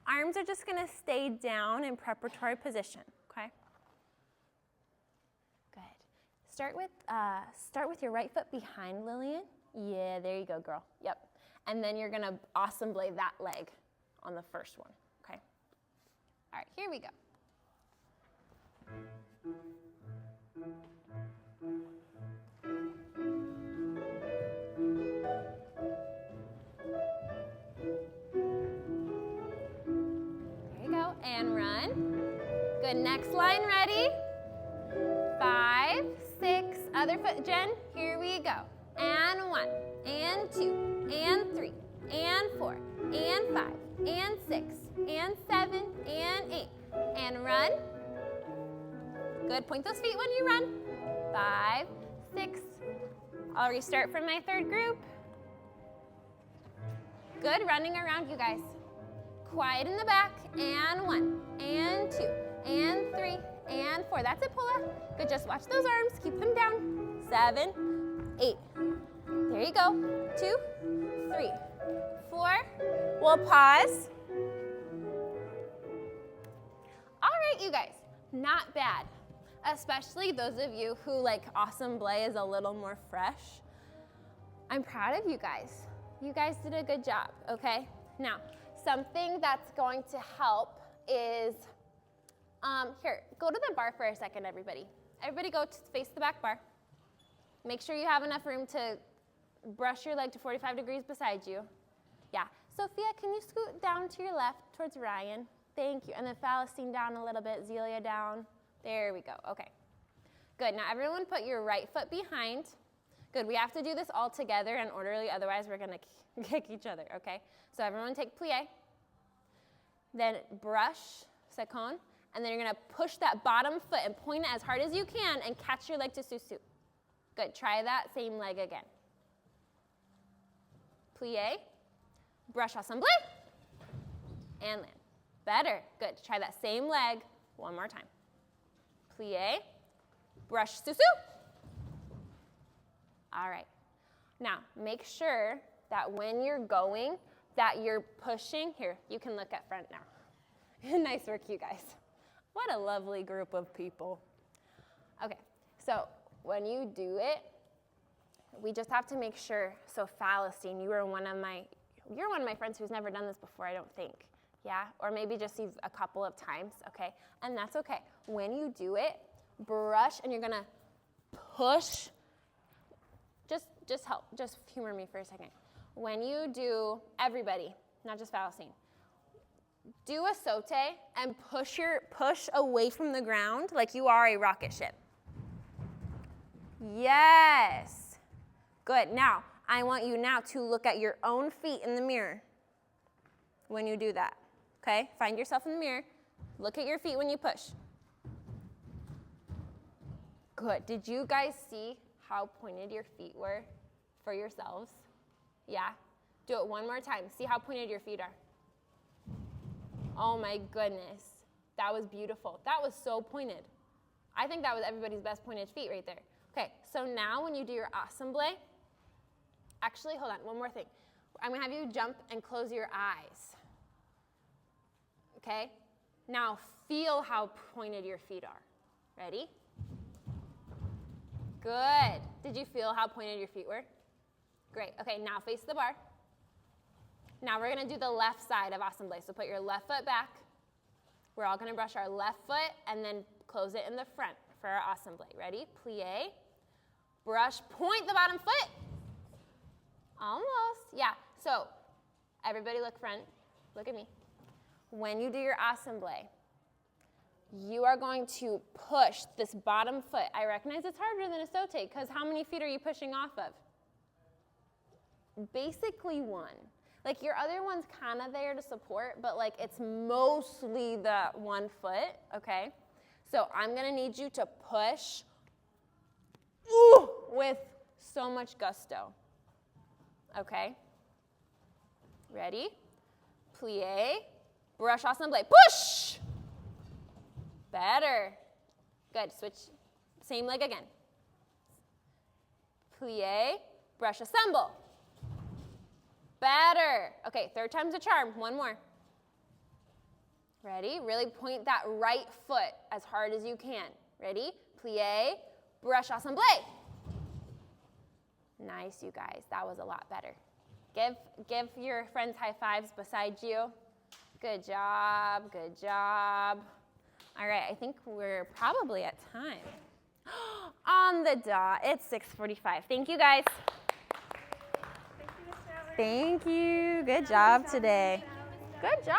Arms are just gonna stay down in preparatory position, okay? Good. Start with your right foot behind Lillian. Yeah, there you go, girl. Yep. And then you're gonna assemble that leg on the first one, okay? All right, here we go. There you go, and run. Good, next line, ready? 5, 6, other foot, Jen, here we go. And 1, and 2, and 3, and 4, and 5, and 6, and 7, and 8, and run. Good, point those feet when you run. 5, 6, I'll restart from my third group. Good, running around, you guys. Quiet in the back, and 1, and 2, and 3, and 4. That's it, Paula. Good, just watch those arms, keep them down. 7, 8. There you go. 2, 3, 4. We'll pause. All right, you guys, not bad. Especially those of you who like Assemblé is a little more fresh. I'm proud of you guys. You guys did a good job, okay? Now, something that's going to help is, here, go to the bar for a second, everybody. Everybody go face the back bar. Make sure you have enough room to brush your leg to 45 degrees beside you. Yeah. Sophia, can you scoot down to your left towards Ryan? Thank you. And then Falestine down a little bit, Zelia down. There we go. Okay. Good. Now everyone put your right foot behind. Good. We have to do this all together and orderly, otherwise we're going to kick each other, okay? So everyone take plie. Then brush, second, and then you're going to push that bottom foot and point it as hard as you can and catch your leg to susu. Good. Try that same leg again. Plie, brush, assemblé, and land. Better. Good. Try that same leg one more time. Plie, brush, susu. All right. Now, make sure that when you're going, that you're pushing. Here, you can look at front now. Nice work, you guys. What a lovely group of people. Okay, so when you do it, we just have to make sure. So Falestine, you're one of my friends who's never done this before, I don't think. Yeah, or maybe just a couple of times, okay? And that's okay. When you do it, brush, and you're gonna push. Just humor me for a second. When you do, everybody, not just Falestine, do a sauté and push away from the ground like you are a rocket ship. Yes. Good. Now, I want you now to look at your own feet in the mirror when you do that. Okay? Find yourself in the mirror. Look at your feet when you push. Good. Did you guys see how pointed your feet were for yourselves? Yeah? Do it one more time. See how pointed your feet are. Oh my goodness. That was beautiful. That was so pointed. I think that was everybody's best pointed feet right there. Okay, so now when you do your assemblé, actually, hold on, one more thing. I'm gonna have you jump and close your eyes. Okay? Now feel how pointed your feet are. Ready? Good. Did you feel how pointed your feet were? Great. Okay, now face the bar. Now we're going to do the left side of Assemblé. So put your left foot back. We're all going to brush our left foot and then close it in the front for our Assemblé. Ready? Plie. Brush, point the bottom foot. Almost. Yeah. So everybody look front. Look at me. When you do your Assemblé, you are going to push this bottom foot. I recognize it's harder than a sauté because how many feet are you pushing off of? Basically one. Like your other one's kind of there to support, but like it's mostly the one foot, okay? So I'm gonna need you to push with so much gusto, okay? Ready? Plie, brush, assemblé, push! Better. Good, switch, same leg again. Plie, brush, assemble. Better. Okay, third time's a charm. One more. Ready? Really point that right foot as hard as you can. Ready? Plie, brush, assemblé. Nice, you guys. That was a lot better. Give your friends high fives beside you. Good job. Good job. All right, I think we're probably at time. On the dot. It's 6:45. Thank you, guys. Thank you. Good job today. Good job.